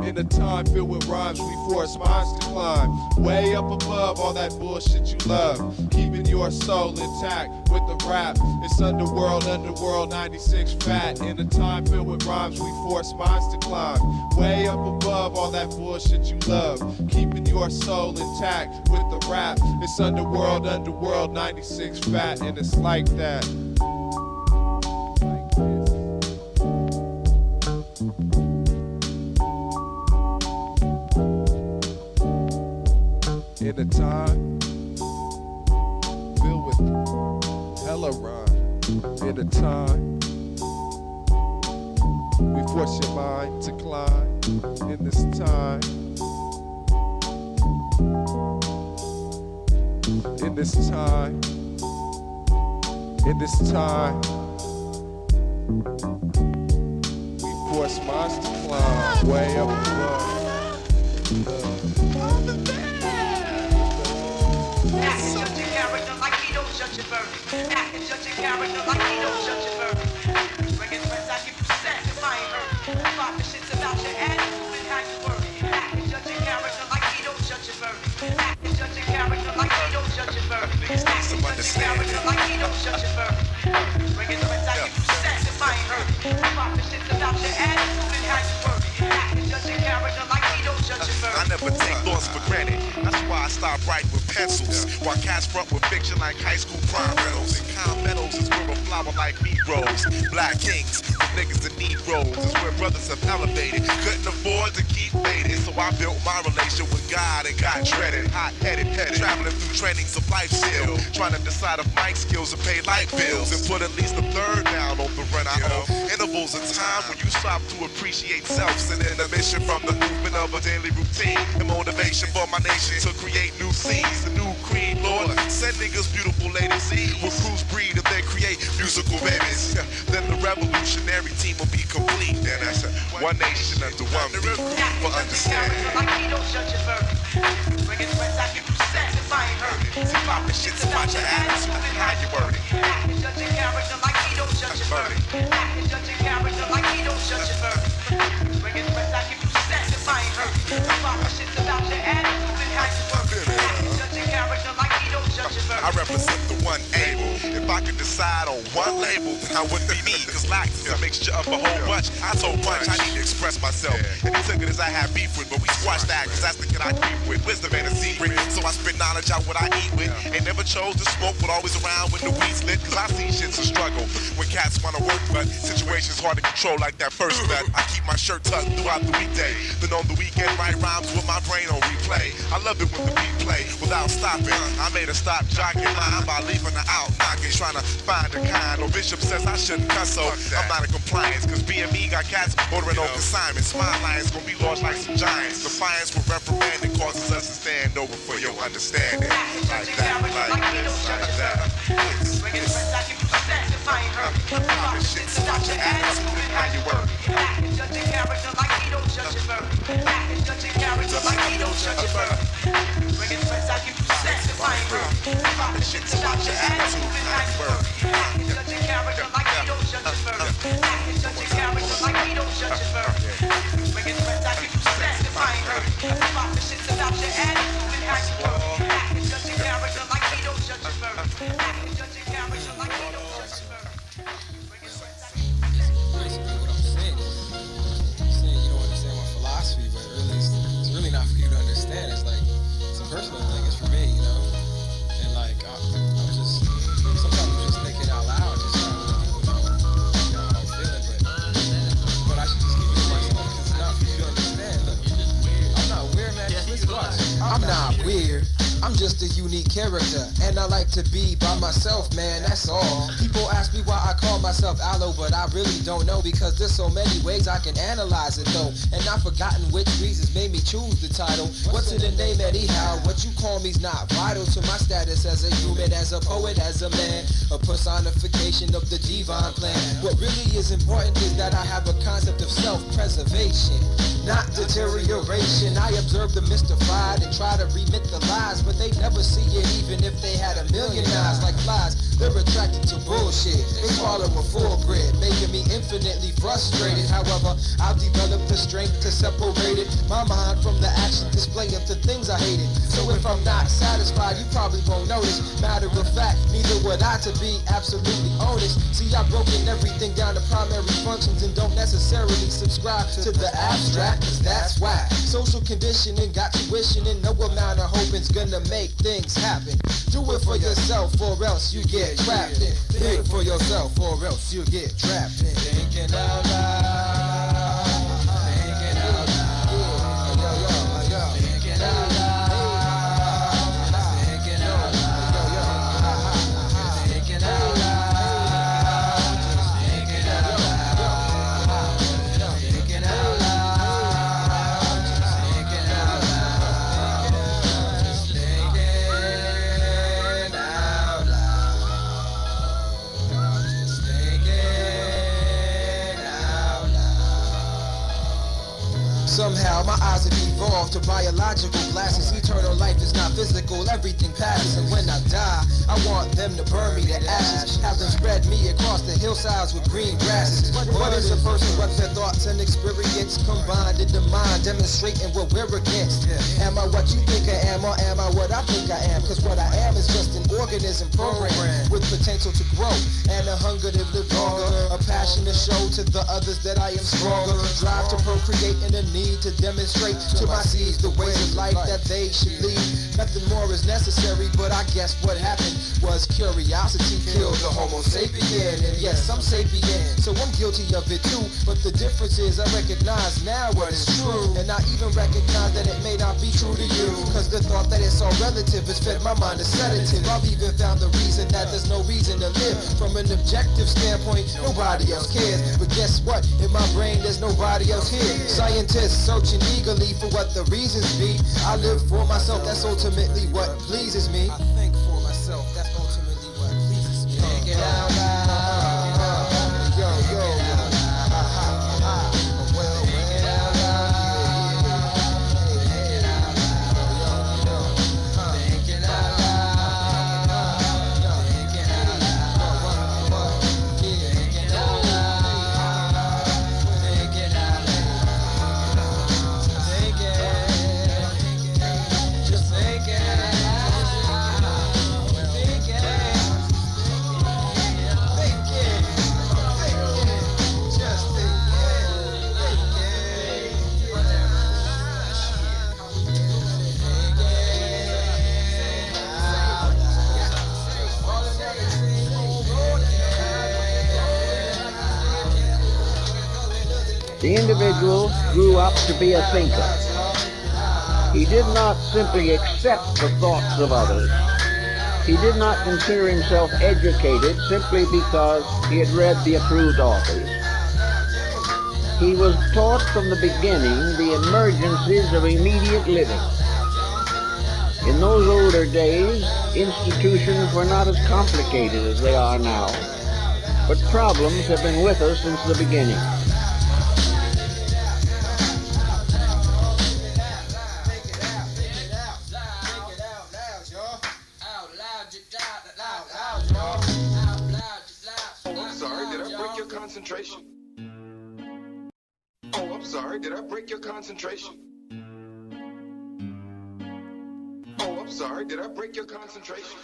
in a time filled with rhymes, we force minds to climb way up above all that bullshit you love. Keeping your soul intact with the rap. It's underworld, 96 fat. In a time filled with rhymes, we force minds to climb way up above all that bullshit you love. Keeping your soul intact with the rap. It's underworld, 96 fat, and it's like that. In a time filled with hella rhyme. In a time we force your mind to climb. In this time, in this time, in this time, we force minds to climb way up above. Act and judge your character like he don't judge your verdict. Act and judge your character like he don't judge your verdict. Bringing friends, I give you sex if I ain't hurt. Pop the shits about your attitude and how you work it. Act and judge your character like he don't judge your verdict. Act and judge your character like he don't judge your verdict. Act and judge your character like he don't judge your verdict. Bringing friends, I give you sex if I ain't hurt. Pop the shits about your attitude and how you work it. Act and judge your character like he don't judge your verdict. I never take thoughts for granted. That's why I stop writing with pencils. While cats front with fiction like high school prime riddles. And calm meadows is where a flower like me grows. Black kings with niggas and Negroes is where brothers have elevated. Couldn't afford to keep faded, so I built my relation with God and got dreaded. Hot-headed, traveling through trainings of life skill. Trying to decide if mic skills will pay light bills. And put at least a third down on the rent I owe. Intervals of time when you stop to appreciate self. And then a mission from the movement of a daily routine. The motivation for my nation to create new scenes. The new creed, Lord. Send niggas beautiful ladies. Will cruise breed if they create musical babies. Then the revolutionary team will be complete. Then that's one nation under one beat. For understanding. Like he don't judge your verdict. Bringing friends, I give you sex if I ain't hurt it. See, poppin' shit's about your attitude and how you word it. Act and judge your character like he don't judge your verdict. Act and judge your character like he don't judge your verdict. Bringing friends, I give you sex if I ain't hurt it. Poppin' shit's about your attitude and how you work it. Act and judge your character like he don't judge your verdict. I represent the one able. If I could decide on one label, then I wouldn't be me. Cause lack is a mixture of a whole bunch. I told Punch I need to express myself. And he took it as I had beef with, but we squashed that cause that's the kid I creep with. Wisdom ain't a secret, so I spit knowledge out what I eat with. Ain't never chose to smoke, but always around when the weed's lit. Cause I see shit's a struggle when cats wanna work, but situations hard to control like that first bet. I keep my shirt tucked throughout the weekday. Then on the weekend, write rhymes with my brain on replay. I love it when the beat play without stopping. I made a stop jogging line by leaving her out knocking, trying to find a kind. No bishop says I shouldn't cuss, so I'm not in compliance. Cause B&Me got cats ordering on consignments. My lions gonna be large like some giants. Defiance with reprimanding causes us to stand over for your understanding. Like that, like this, like that. Bringing friends, I give you sex if I ain't hurt it. Poppin' shit's about your attitude and how you work it. Act and judge your character like he don't judge your verdict. Act and judge your character like he don't judge your verdict. Bringing friends, I give you sex if I ain't hurt it. Poppin' shit's about your attitude and how you work it. Act and judge your character like he don't judge your verdict. Act and judge your character like he don't judge your verdict. Bringing friends, I give you sex if I ain't hurt it. Poppin' shit's about your attitude and how you work it. Act and judge your character like he don't judge your verdict. Act and judge your character like he don't judge your verdict. Basically what I'm saying is, you don't understand my philosophy, but really it's really not for you to understand. It's like, it's a personal thing, it's for me, you know? And like, I'm just, sometimes I'm just thinking out loud, just trying to let people know how I'm feeling, but just a unique character, and I like to be by myself, man, that's all. People ask me why I call myself Aloe, but I really don't know, because there's so many ways I can analyze it though, and I've forgotten which reasons made me choose the title. What's in the name anyhow? What you call me's not vital to my status as a human, as a poet, as a man, a personification of the divine plan. What really is important is that I have a concept of self-preservation, not deterioration. I observe the mystified and try to remit the lies, but they never see it even if they had a million eyes. Like flies, they're attracted to bullshit. They follow a full grid, making me infinitely frustrated. However, I've developed the strength to separate it, my mind from the action display of the things I hated. So if I'm not satisfied, you probably won't notice. Matter of fact, neither would I, to be absolutely honest. See, I've broken everything down to primary functions and don't necessarily subscribe to the abstract, cause that's why social conditioning got you wishing, and no amount of hoping's gonna make things happen. Do it for yourself or else you get trapped in. Think for yourself or else you get trapped in. Thinking out loud, thinking out loud, yo, yo, yo, thinking out loud, thinking out loud, thinking out loud, thinking out loud, thinking out loud, thinking out loud, just thinking out loud, just thinking out loud. Somehow my eyes have evolved to biological glasses. Eternal life is not physical, everything passes. And when I die, I want them to burn me to ashes, have them spread me across the hillsides with green grasses. What is a person but their thoughts and experience combined in the mind, demonstrating what we're against? Am I what you think I am, or am I what I think I am? Cause what I am is just an organism programmed with potential to grow and a hunger to live longer, a passion to show to the others that I am stronger, drive to procreate and a need to demonstrate to my seeds the ways of life that they should lead. Nothing more is necessary, but I guess what happened was curiosity killed the Homo sapien, and yes, I'm sapient, so I'm guilty of it too. But the difference is I recognize now what is true, and I even recognize that it may not be true to you, cause the thought that it's all relative has fed my mind a sedative. I've even found the reason that there's no reason to live. From an objective standpoint, nobody else cares, but guess what? In my brain there's nobody else here. Scientists searching eagerly for what the reasons be. I live for myself, that's ultimately what pleases me. I think for myself, that's ultimately what pleases me. Take it out loud, yo, yo, well, take it out loud, take it out loud, take it out loud, take it out loud, take it out loud, take it out loud, take it, just take it. The individual grew up to be a thinker. He did not simply accept the thoughts of others. He did not consider himself educated simply because he had read the approved authors. He was taught from the beginning the emergencies of immediate living. In those older days, institutions were not as complicated as they are now, but problems have been with us since the beginning. Concentration. Oh, I'm sorry, did I break your concentration? Oh, I'm sorry, did I break your concentration?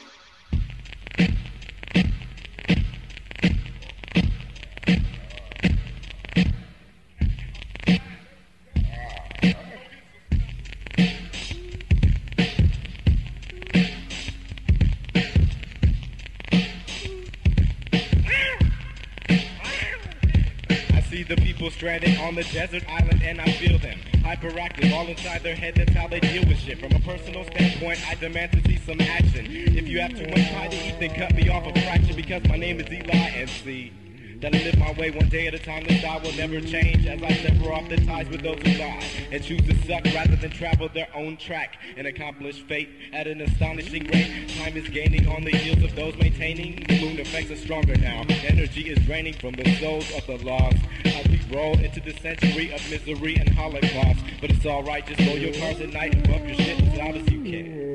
The people People stranded on the desert island and I feel them hyperactive, all inside their head, that's how they deal with shit. From a personal standpoint, I demand to see some action. If you have too much pie to eat, then cut me off a fraction, because my name is Eli and see that I live my way one day at a time. The style will never change as I sever off the ties with those who lie and choose to suck rather than travel their own track and accomplish fate at an astonishing rate. Time is gaining on the heels of those maintaining. The moon effects are stronger now. Energy is draining from the souls of the lost as we roll into the century of misery and holocaust. But it's alright, just roll your cars at night and bump your shit as loud as you can.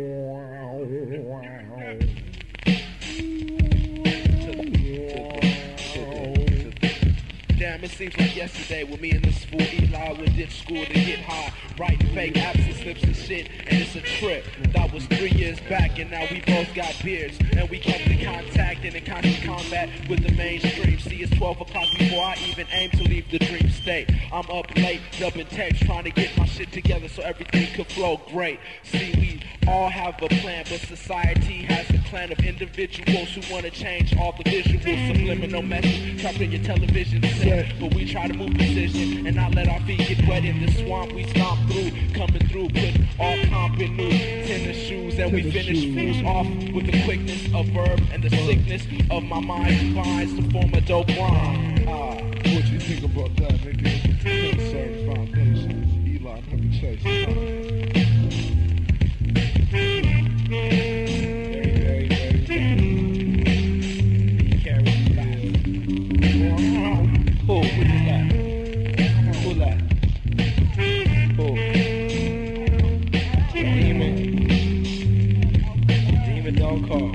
Damn, it seems like yesterday when me and this fool Eli would ditch school to get high, writing fake absence slips and shit, and it's a trip. That was 3 years back, and now we both got beards, and we kept in contact and in constant combat with the mainstream. See, it's 12 o'clock before I even aim to leave the dream state. I'm up late, dubbing text, trying to get my shit together so everything could flow great. See, we all have a plan, but society has a clan of individuals who want to change all the visuals. Subliminal message trapped in your television set. But we try to move precision and not let our feet get wet in the swamp we stomp through. Coming through, put all comp in new tennis shoes, and we finish fools off with the quickness of verb and the sickness of my mind combines to form a dope rhyme. What you think about that, nigga? Concern Foundation, Eli never chase. Who? Who's that? Who's that? Who? Demon. Demon don't call.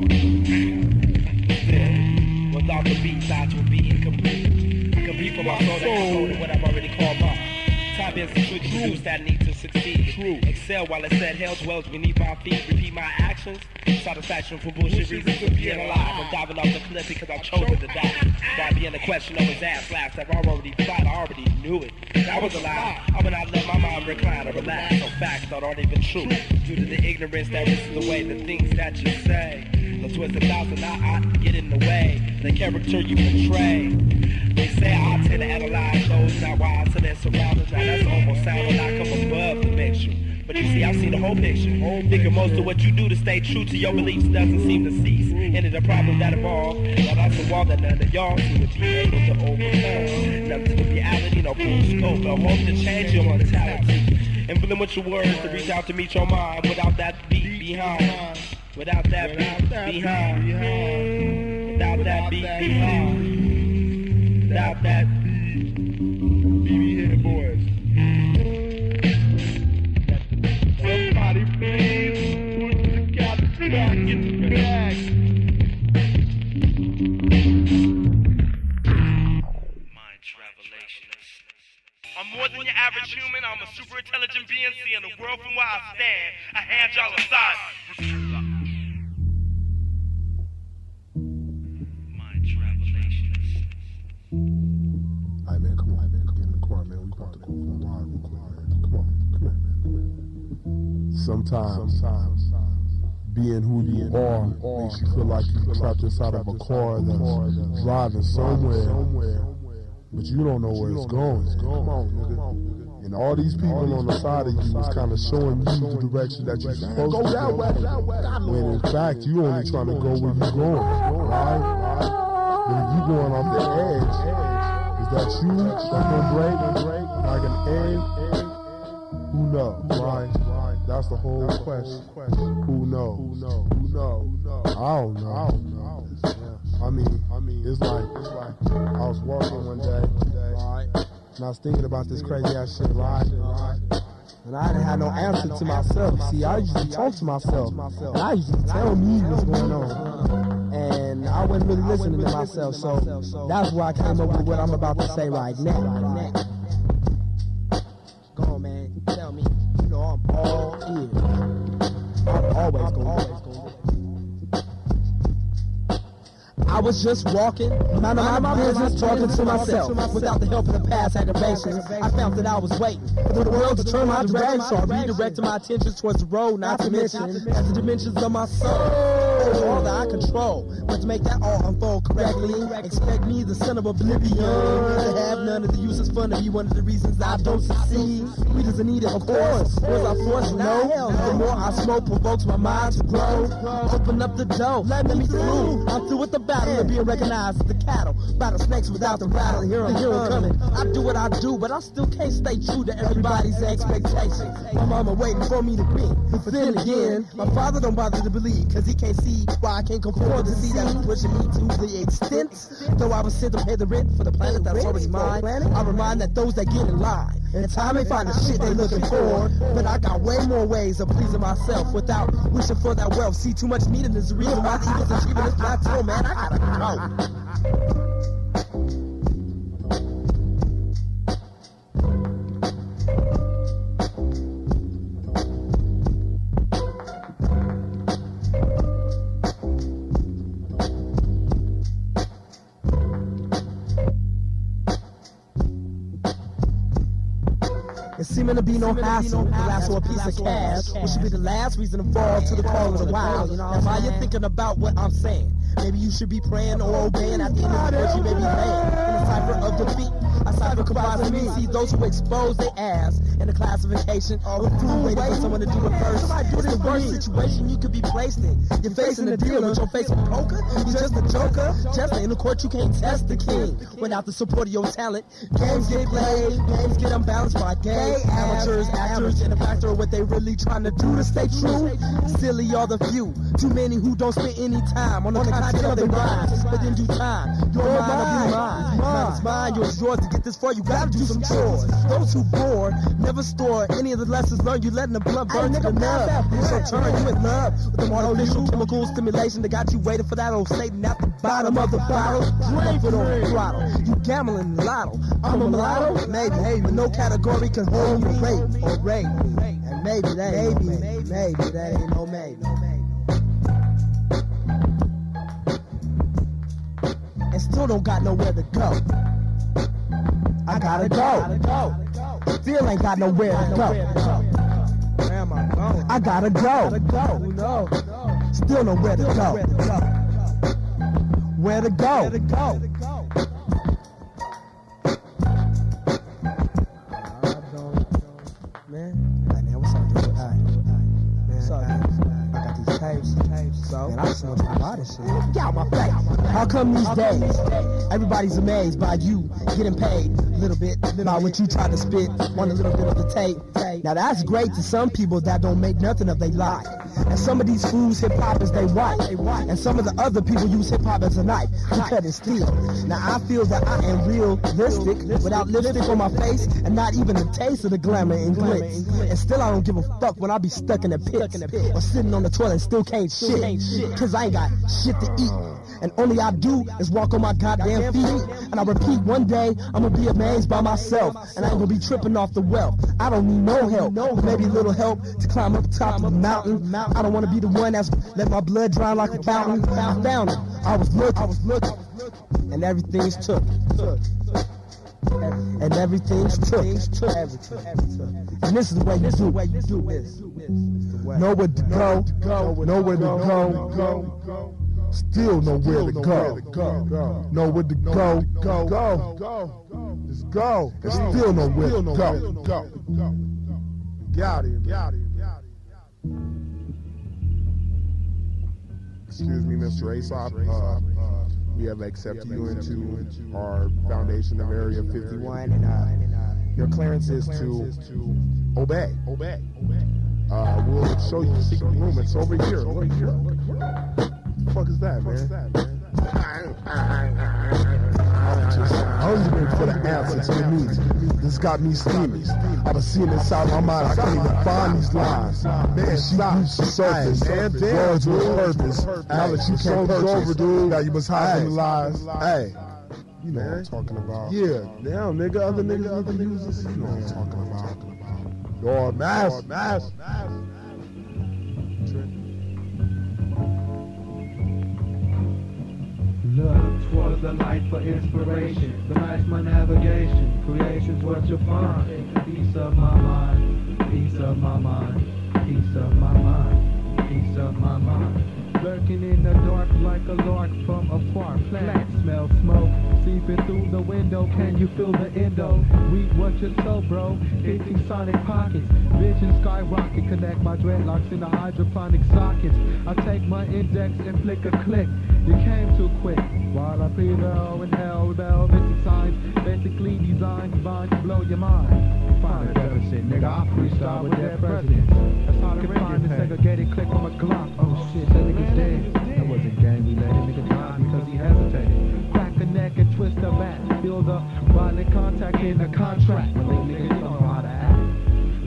Without the beat, thoughts would be incomplete. Complete for my soul, that's soul what I've already called up. Time is the truth, use that need to succeed. True. Excel while it said hell dwells beneath my feet. Repeat my actions. Satisfaction for bullshit reasons of being alive. I'm diving off the cliff because I've chosen to die. That being the question of his ass laughs. I've already thought, I already knew it. That was a lie. I would not let my mind recline or relax on facts that aren't even true. Due to the ignorance that risks the way the things that you say. The twist of thousand I get in the way. The character you portray. They say I tend to analyze those not wise to their surroundings. Now that's almost sound when I come above the mixture. But you see, I've seen the whole picture. Figure most of what you do to stay true to your beliefs doesn't seem to cease. And it's a problem that evolves. Now that's a wall that none of y'all seem to be able to overcome. Nothing to the reality, no full scope. I hope to change your mentality. Influential words to reach out to meet your mind without that beat behind. Without that beat behind. Without that beat behind. Without that beat. BB Head Boys. Somebody please put the cat back in the bag. Mind Travelation. I'm more than your average human. I'm a super intelligent being, seeing the world from where I stand. I hand y'all aside. Mind Travelation. Alright, man, come on, man. Get in the car, man. We about to go for a ride real quick, man. Come on, man. Sometimes being who you are makes you feel like you're trapped inside of a car that's driving somewhere, but you don't know where it's going. Come on, nigga. And all these people on the side of you is kind of showing you the direction that you're supposed to go. When in fact, you only trying to go where you're going, right? But if you going off the edge, is that you? That's gonna break like an egg? Who knows, right? That's the whole question. Who knows? I don't know. I mean, it's like I was walking one day, right? And I was thinking about this crazy ass shit, right? And I didn't have no answer to myself. See, I usually talk to myself, and I usually tell me what's going on. And I wasn't really listening to myself, so that's why I came up with what I'm about to say right now. Go on, man. Tell me. You know I'm all ears. I'm always going. I was just walking, minding my business, talking to myself. Without the help of the past aggravations, I found that I was waiting for the world to turn my direction. So I redirected my attention towards the road, not to mention as the dimensions of my soul. All that I control. But to make that all unfold correctly, expect me, the son of oblivion, to have none of the uses fun to be one of the reasons I don't succeed. Readers are needed, of course. Was I forced? No. The more I smoke provokes my mind to grow. Open up the door, let me through. I'm through with the battle of being recognized as the cattle. Battle snakes without the rattle. Here I'm coming. I do what I do, but I still can't stay true to everybody's expectations. My mama waiting for me to quit. But then again, my father don't bother to believe, cause he can't see why I can't conform to see that he's pushing me to the extent. Though I was sent to pay the rent for the planet that's already mine, I remind that those that get in line, and time may find the shit they looking for, but I got way more ways of pleasing myself without wishing for that wealth. See, too much meat in this reason why the eagles achieving this plateau, man. I gotta go. It's seeming to be no hassle, the last or a piece of cash, which should be the last reason to fall to the call of the wild. And while you're thinking about what I'm saying, maybe you should be praying or obeying at the end of what you may be laying in the cipher of defeat. A cipher comprises me, see those who expose their ass in the classification of through waiting for someone to do it first. It's the worst situation you could be placed in. You're facing a deal with your face with poker. He's just a joker. Just in the court you can't test the king without the support of your talent. Games get played, games get unbalanced by gay amateurs, actors, and a factor of what they really trying to do to stay true. Silly are the few, too many who don't spend any time on the content of their rhymes. But in due time, your mind will be mine. Mine is mine, yours is yours. To get this far, you gotta do some chores. Those who bore never store any of the lessons learned. You letting the blunt burn to the nub. It's your turn, you in love with them artificial chemical stimulation that got you waiting for that old Satan at the bottom of the bottle. Drink foot on the throttle. You gambling lotto. I'm a mulatto, maybe, but no category can hold you rape or rape. And maybe that ain't no maybe. And still don't got nowhere to go. I gotta go. Still ain't got nowhere to go. Where am I going? I gotta go. Still nowhere to go. Where to go? Man, what's up, dude? What's up, man? I got these tapes, so man, I just want to buy this shit. Get out my face. How come these days everybody's amazed by you getting paid a little bit by what you try to spit on a little bit of the tape? Now that's great to some people that don't make nothing of their life. And some of these fools hip-hop is they wife. And some of the other people use hip-hop as a knife to cut and steal. Now I feel that I am realistic without lipstick on my face and not even a taste of the glamour and glitz. And still I don't give a fuck when I be stuck in the pits or sitting on the toilet and still can't shit. Cause I ain't got shit to eat. And only I do is walk on my goddamn feet. And I repeat, one day I'm gonna be amazed by myself. And I ain't gonna be tripping off the wealth. I don't need no help, but maybe a little help to climb up top of the mountain. I don't wanna be the one that's let my blood dry like a fountain. I found it. I was looking. And everything's took. And everything's took. And this is the way you do this. Nowhere to go. Nowhere to go. Still nowhere to go. Nowhere to go. Just go. There's still nowhere to go. Get out of here. Excuse me, Mr. Aesop. We have accepted you into our foundation of Area 51, and your clearance is to obey. We'll show you the secret room. It's over here. What the fuck is that, man? I was waiting for the answer to the needs. This got me steaming. I've been seeing inside my mind. I can't even find these lines. Man, she used to surface. Words with purpose. Alex, you can't over, dude. Yeah, you must hide from the lies. Hey. You know what I'm talking about. Yeah. Damn, nigga. Other niggas need to use this. You know what I'm talking about. Your mask. Look towards the light for inspiration. The night's my navigation. Creation's what you'll find. Peace of my mind. Peace of my mind. Peace of my mind. Peace of my mind. lurking in the dark like a lark from afar. Plants smell smoke, seeping through the window. Can you feel the endo? Read what you sow, bro. Hitting sonic pockets, vision skyrocket. Connect my dreadlocks in the hydroponic sockets. I take my index and flick a click. You came too quick. While I prevail in hell, rebel, missing signs. Basically designed to blow your mind. Find a deficit, nigga. I freestyle with dead presidents. That's how to find the segregated click from a Glock. Oh shit, that nigga's dead. That wasn't gang, we let a nigga die because he hesitated. Crack a neck and twist a back. Feel the violent contact in the contract. Well, niggas don't know how to act.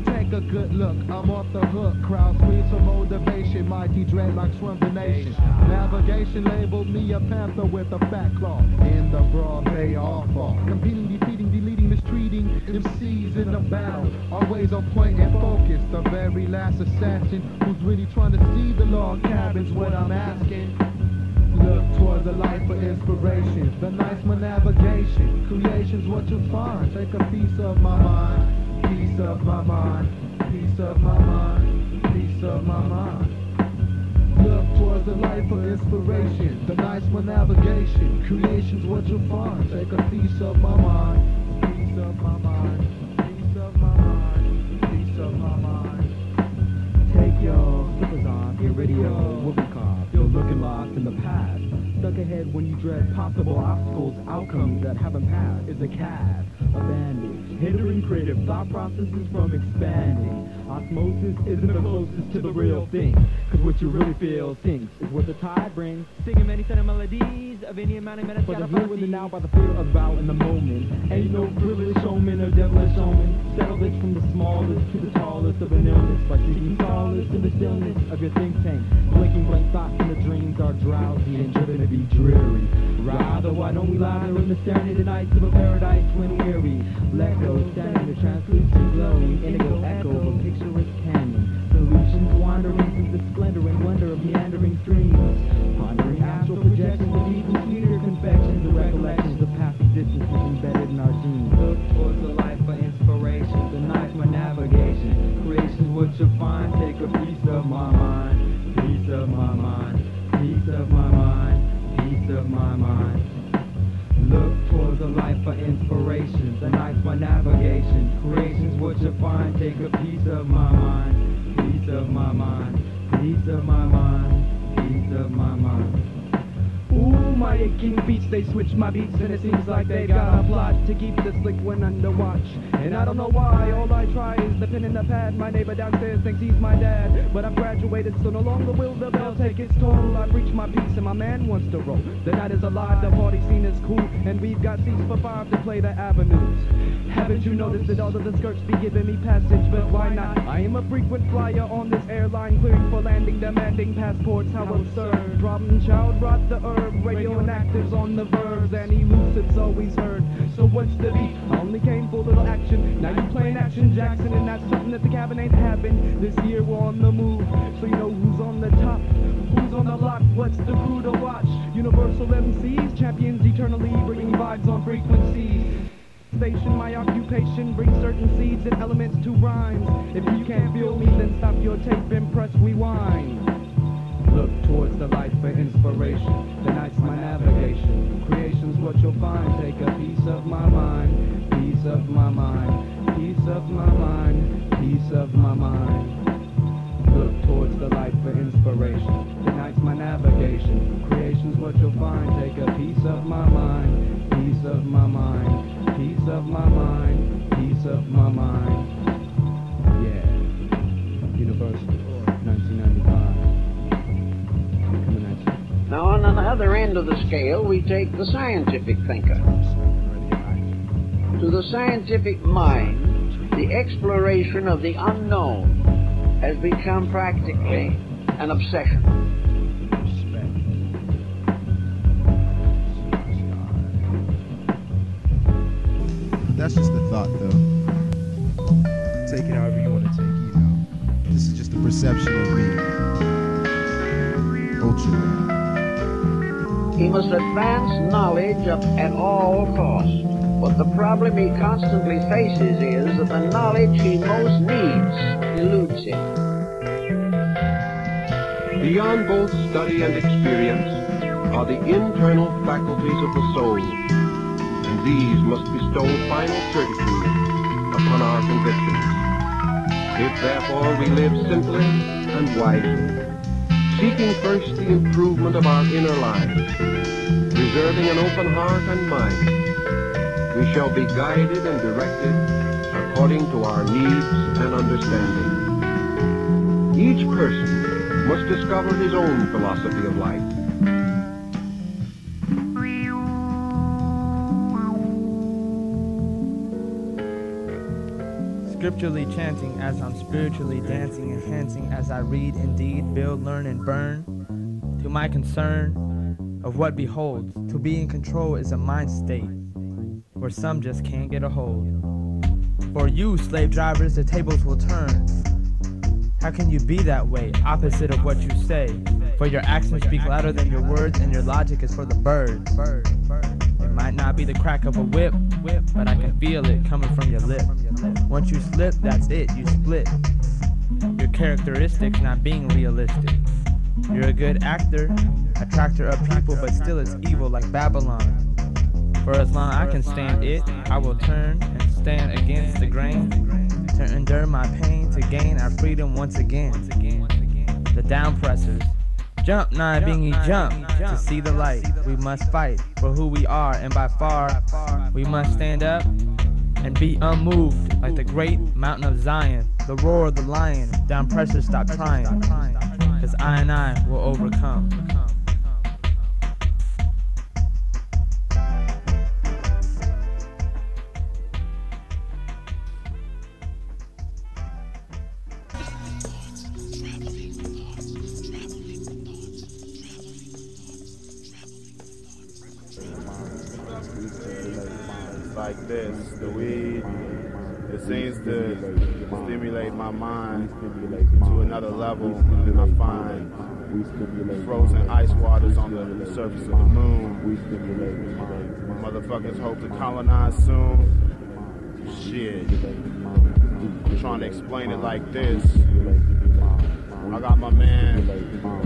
Take a good look, I'm off the hook. Crowd screams for motivation. Mighty dreadlocks from the nation. Navigation labeled me a panther with a fat claw. In the broad bay all fall. Competing, defeating, deleting, mistreating MCs in the battle. Always on point and focus. The very last assassin who's really trying to see the log cabins. What I'm asking. Look towards the light for inspiration. The night's my navigation. Creation's what you find. Take a piece of my mind. Piece of my mind. Piece of my mind. Piece of my mind. Look towards the light for inspiration. The night's my navigation. Creation's what you find. Take a piece of my mind. Piece of my mind. Piece of my mind. Piece of my mind. Take your slippers off. Get rid of your whoopee cough. You're looking lost in the past. Stuck ahead when you dread possible obstacles. Outcomes that haven't passed. Is a cast, a bandage, hindering creative thought processes from expanding. Osmosis isn't the closest to the real thing. Cause what you really feel sinks is what the tide brings. Singing many set of melodies of any amount of minutes. For the view in the now by the fear of vow in the moment. Ain't no privileged showman or devilish omen. Settle it from the smallest to the tallest of an illness. By seeking solace in the stillness of your think tank. Blinking blank thoughts and the dreams are drowsy and driven to be dreary. Rather, why don't we lie there in the serenade nights of a paradise when weary? Let go, standing the translucent glowing indigo echo of a picturesque canyon. Solutions wandering through the splendor and wonder of meandering streams. Pondering astral projections of even sweeter confections. The recollections of past existences embedded in our genes. Look towards the light for inspiration. The night's my navigation. Creation's what you find. Take a piece of my mind. Piece of my mind. Piece of my mind. Piece of my mind. Look towards the light for inspiration. The night's my navigation. Creation's what you find. Take a piece of my mind. Piece of my mind. Piece of my mind. Piece of my mind. Ooh, my aching beats, they switch my beats, and it seems like they got a plot to keep the slick one under watch. And I don't know why, all I try is the pen and the pad. My neighbor downstairs thinks he's my dad, but I've graduated, so no longer will the bell take its toll. I've reached my peaks and my man wants to roll. The night is alive, the party scene is cool, and we've got seats for 5 to play the avenues. Haven't you noticed that all of the skirts be giving me passage, but why not? I am a frequent flyer on this airline, clearing for landing, demanding passports, how absurd. Problem child brought the herb, radioactives on the verbs, and elusives always heard. So what's the beat? I only came for a little action. Now you playing Action Jackson, and that's something that the cabin ain't having. This year we're on the move, so you know who's on the top, who's on the block, what's the crew to watch? Universal MCs, champions eternally, bringing vibes on frequencies. Station, my occupation, brings certain seeds and elements to rhymes. If you can't feel me, then stop your tape and press rewind. Look towards the light for inspiration. The night's my navigation. Creation's what you'll find. Take a piece of my mind. Piece of my mind. Piece of my mind. Piece of my mind. Look towards the light for inspiration. The night's my navigation. Creation's what you'll find. Take a piece of my mind. Piece of my mind. Piece of my mind. Piece of my mind. Yeah. Universal. 1995. Now, on the other end of the scale, we take the scientific thinker. To the scientific mind, the exploration of the unknown has become practically an obsession. That's just a thought, though. Take it however you want to take it, you know. This is just a perception of me. Ultra. He must advance knowledge at all costs. But the problem he constantly faces is that the knowledge he most needs eludes him. Beyond both study and experience are the internal faculties of the soul, and these must bestow final certitude upon our convictions. If therefore we live simply and wisely, seeking first the improvement of our inner lives, preserving an open heart and mind, we shall be guided and directed according to our needs and understanding. Each person must discover his own philosophy of life. Scripturally chanting as I'm spiritually dancing, enhancing as I read, indeed, build, learn, and burn. To my concern of what beholds, to be in control is a mind state where some just can't get a hold. For you, slave drivers, the tables will turn. How can you be that way, opposite of what you say? For your actions speak louder than your words, and your logic is for the birds. It might not be the crack of a whip, but I can feel it coming from your lip. Once you slip, that's it, you split. Your characteristics not being realistic. You're a good actor, attractor of people, but still it's evil like Babylon. For as long I can stand it, I will turn and stand against the grain, to endure my pain, to gain our freedom once again. The down pressers, jump, nine bingy jump, to see the light. We must fight for who we are, and by far, we must stand up and be unmoved like the great mountain of Zion, the roar of the lion. Down pressure, stop trying, cause I and I will overcome. Like this, the weed, it seems to stimulate my mind to another level, and I find frozen ice waters on the surface of the moon. Motherfuckers hope to colonize soon. Shit, I'm trying to explain it like this. I got my man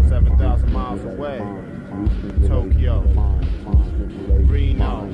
7,000 miles away, Tokyo, Reno.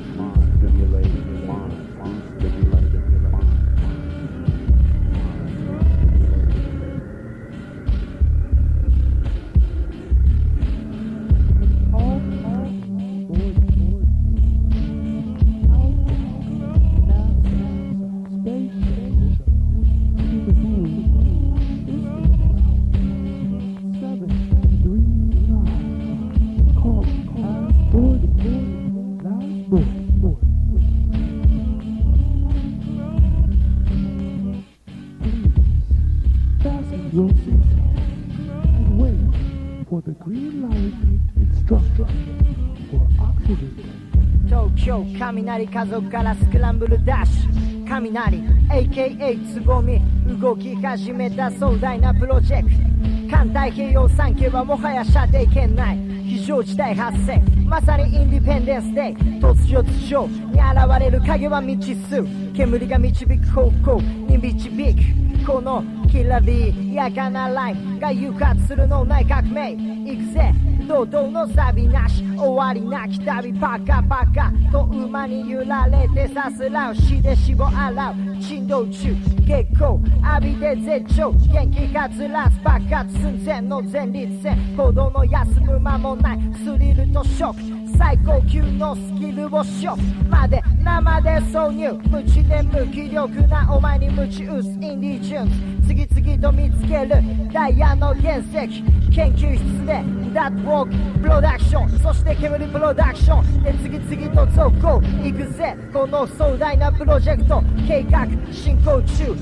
雷家族からスクランブルダッシュ雷 AKA つぼみ動き始めた壮大なプロジェクト環太平洋3家はもはや射程圏内非常事態発生まさにインディペンデンスデイ突如頭上に現れる影は未知数煙が導く方向に導くこのきらびやかなライフが誘発する脳内革命行くぜ堂々のサビなし終わりなき旅パカパカと馬に揺られてさすらう死で脂肪洗う振動中月光浴びて絶頂元気かつらす爆発寸前の前立腺行動の休む間もないスリルとショック最高級のスキルをショックまで生で挿入無知で無気力なお前に鞭打つインディチューン次々と見つけるダイヤの原石研究室でダットウォークプロダクションそして煙プロダクションで次々と続行行くぜこの壮大なプロジェクト計画進行中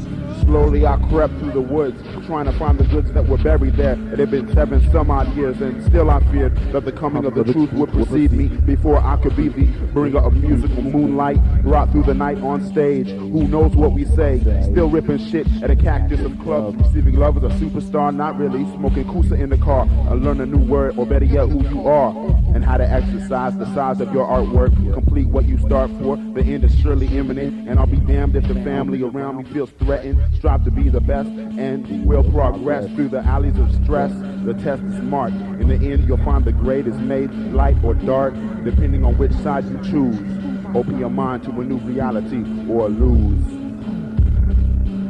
Slowly I crept through the woods, trying to find the goods that were buried there. It had been 7 some odd years, and still I feared that the coming of the truth would precede me before I could be the bringer of musical moonlight brought through the night on stage. Who knows what we say? Still ripping shit at a cactus of clubs, receiving love as a superstar, not really. Smoking Kusa in the car, and learn a new word, or better yet, who you are, and how to exercise the size of your artwork, complete what you start for. The end is surely imminent, and I'll be damned if the family around me feels threatened. Strive to be the best, and will progress through the alleys of stress. The test is marked. In the end, you'll find the grade is made light or dark, depending on which side you choose. Open your mind to a new reality, or lose.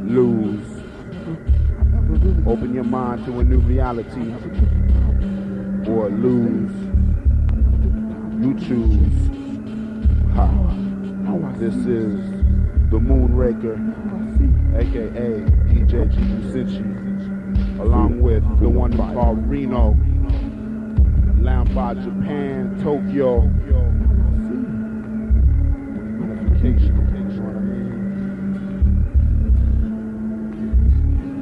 Lose. Open your mind to a new reality, or lose. You choose. Ha. This is the Moonraker, aka DJ G Senshi, along with the one called Reno, Lampa, Japan, Tokyo. Unification, you know what I mean?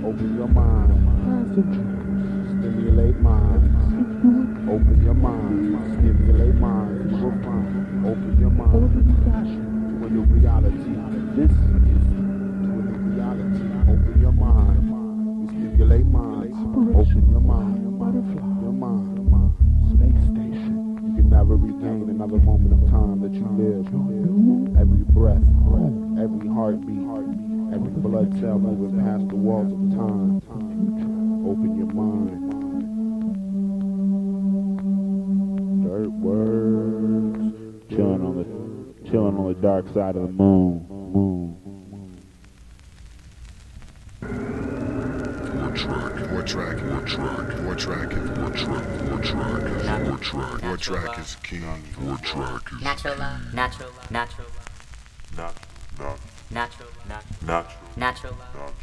Open your mind, stimulate minds. Open your mind, stimulate minds. You will find. Open your mind to a new reality. This is to a new reality. Open your mind. You stimulate minds. Open your mind. Your mind. Space station. You can never regain another moment of time that you live. Every breath, every heartbeat, every blood cell moving past the walls of time. Open your mind. Dirt words. Chilling on the dark side of the moon. Four track is king. Four track is natural love.